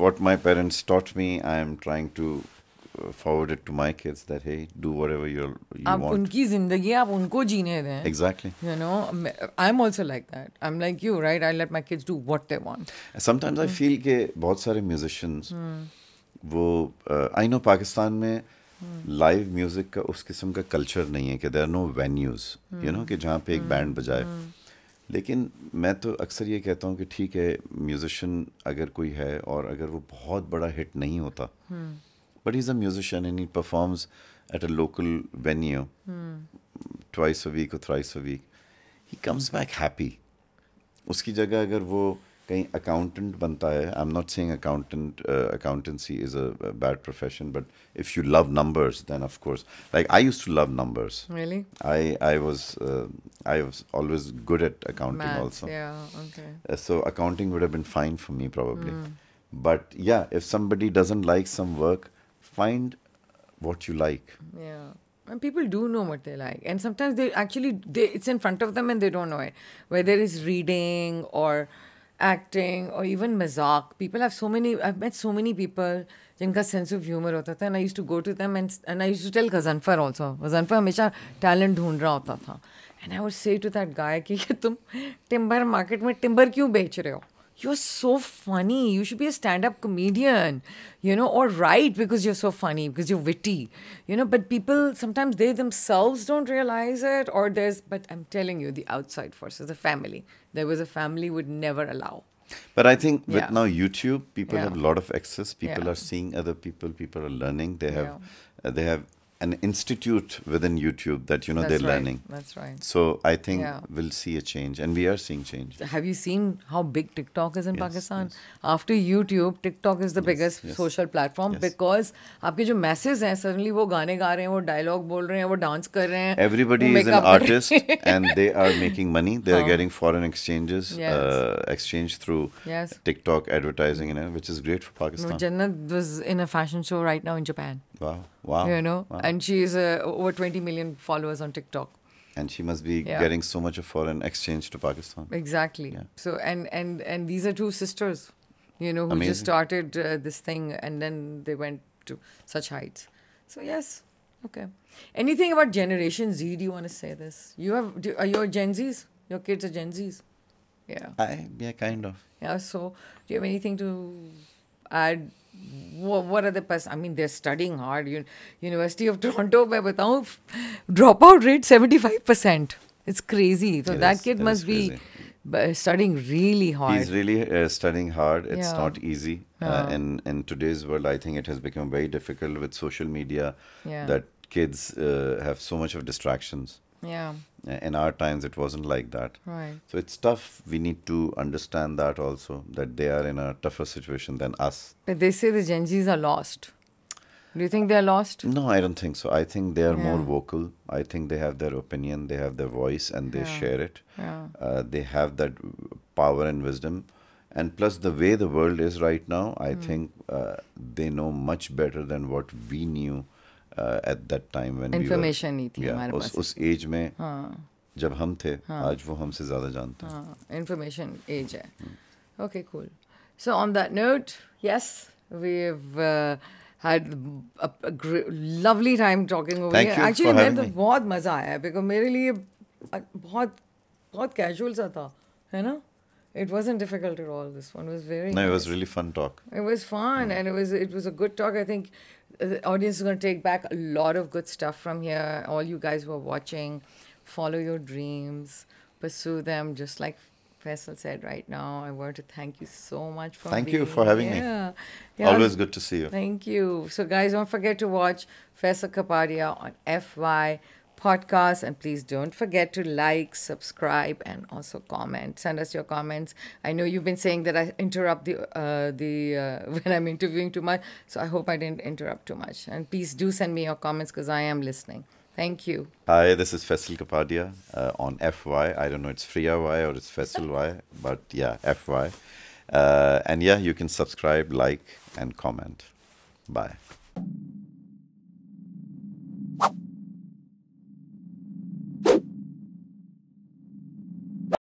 what my parents taught me. I am trying to forward it to my kids that hey, do whatever you आप want. उनकी जिंदगी आप उनको जीने दें. Exactly. You know, I'm also like that. I'm like you, right? I let my kids do what they want. Sometimes I feel कि बहुत सारे musicians वो I know पाकिस्तान में लाइव म्यूजिक का उस किस्म का कल्चर नहीं है कि there are no venues you know कि जहाँ पे एक बैंड बजाए. लेकिन मैं तो अक्सर ये कहता हूँ कि ठीक है म्यूजिशियन अगर कोई है और अगर वो बहुत बड़ा हिट नहीं होता but he is a musician and he performs at a local venue twice a week और thrice a week he comes back happy. उसकी जगह अगर वो कहीं अकाउंटेंट बनता है, I am not saying accountancy is a bad profession but if you love numbers then of course like I used to love numbers. Really? I was always good at accounting Maths, also. Yeah, okay. So accounting would have been fine for me probably. But yeah, if somebody doesn't like some work, find what you like. Yeah. And people do know what they like. And sometimes it's in front of them and they don't know it. Whether it's reading or acting or even mazak. I've met so many people जिनका sense of humor होता था. And I used to go to them and I used to tell Ghazanfar also. Ghazanfar हमेशा talent ढूंढ रहा होता था. And I would say to that guy कि तुम timber market में timber क्यों बेच रहे हो? You're so funny. You should be a stand-up comedian, you know, or write because you're so funny, because you're witty, you know. But people, sometimes they themselves don't realize it, but I'm telling you, the outside forces, the family. There was a family would never allow. But I think with Yeah. now YouTube, people Yeah. have a lot of access. People Yeah. are seeing other people are learning. They have an institute within YouTube that That's they're right. learning. That's right. So I think Yeah. we'll see a change, and we are seeing change. Have you seen how big TikTok is in Yes, Pakistan? yes. After YouTube, TikTok is the biggest yes. social platform Yes. because आपके जो masses हैं, suddenly वो गाने गा रहे हैं, वो dialogue बोल रहे हैं, वो dance कर रहे हैं. Everybody वो is an makeup कर रहे artist, हैं. and they are making money. They are getting foreign exchanges, Yes. exchange through Yes. TikTok advertising, which is great for Pakistan. Jannat was in a fashion show right now in Japan. Wow. You know, Wow. and she's over 20 million followers on TikTok. And she must be Yeah. getting so much of foreign exchange to Pakistan. Exactly. Yeah. So and these are two sisters, you know, who Amazing. just started this thing and then they went to such heights. So yes, okay. Anything about Generation Z? Do you want to say this? Are you Gen Zs? Your kids are Gen Zs? Yeah. Yeah, kind of. Yeah. So do you have anything to add? What are the I mean, they're studying hard. University of Toronto, मैं बताऊँ, dropout rate 75%. It's crazy. So that kid must be studying really hard. He's really studying hard. It's Yeah. not easy. In today's world, I think it has become very difficult with social media that kids have so much of distractions. Yeah. In our times, it wasn't like that. Right. So it's tough. We need to understand that also, that they are in a tougher situation than us. But they say the Gen Zs are lost. Do you think they're lost? No, I don't think so. I think they are more Yeah. vocal. I think they have their opinion, they have their voice, and they share it. Yeah. They have that power and wisdom. And plus, the way the world is right now, I think they know much better than what we knew at that time when Information नहीं थी we were. हमारे पास. उस as में जब हम थे, आज वो हमसे ज़्यादा जानते हैं. Information age है. Okay, cool. So on that note, yes, we've had a lovely time talking over Thank here. you Actually, for having मैं तो me. बहुत मज़ा आया because मेरे लिए बहुत casual सा था, है ना? It wasn't difficult at all. This one was very No, it nice. was really fun talk. It was fun and it was a good talk. I think the audience is going to take back a lot of good stuff from here. All you guys who are watching, follow your dreams, pursue them just like Faisal said right now. I want to thank you so much for Thank you being for having me. Yeah. Always good to see you. Thank you. So guys, don't forget to watch Faisal Kapadia on FWhy podcast, and please don't forget to like, subscribe, and also comment. Send us your comments. I know you've been saying that I interrupt the when I'm interviewing too much, so I hope I didn't interrupt too much. And please do send me your comments because I am listening. Thank you. Hi, this is Faisal Kapadia on FWhy. I don't know, it's FWhy or it's FWhy, but yeah, FWhy. And yeah, you can subscribe, like, and comment. Bye.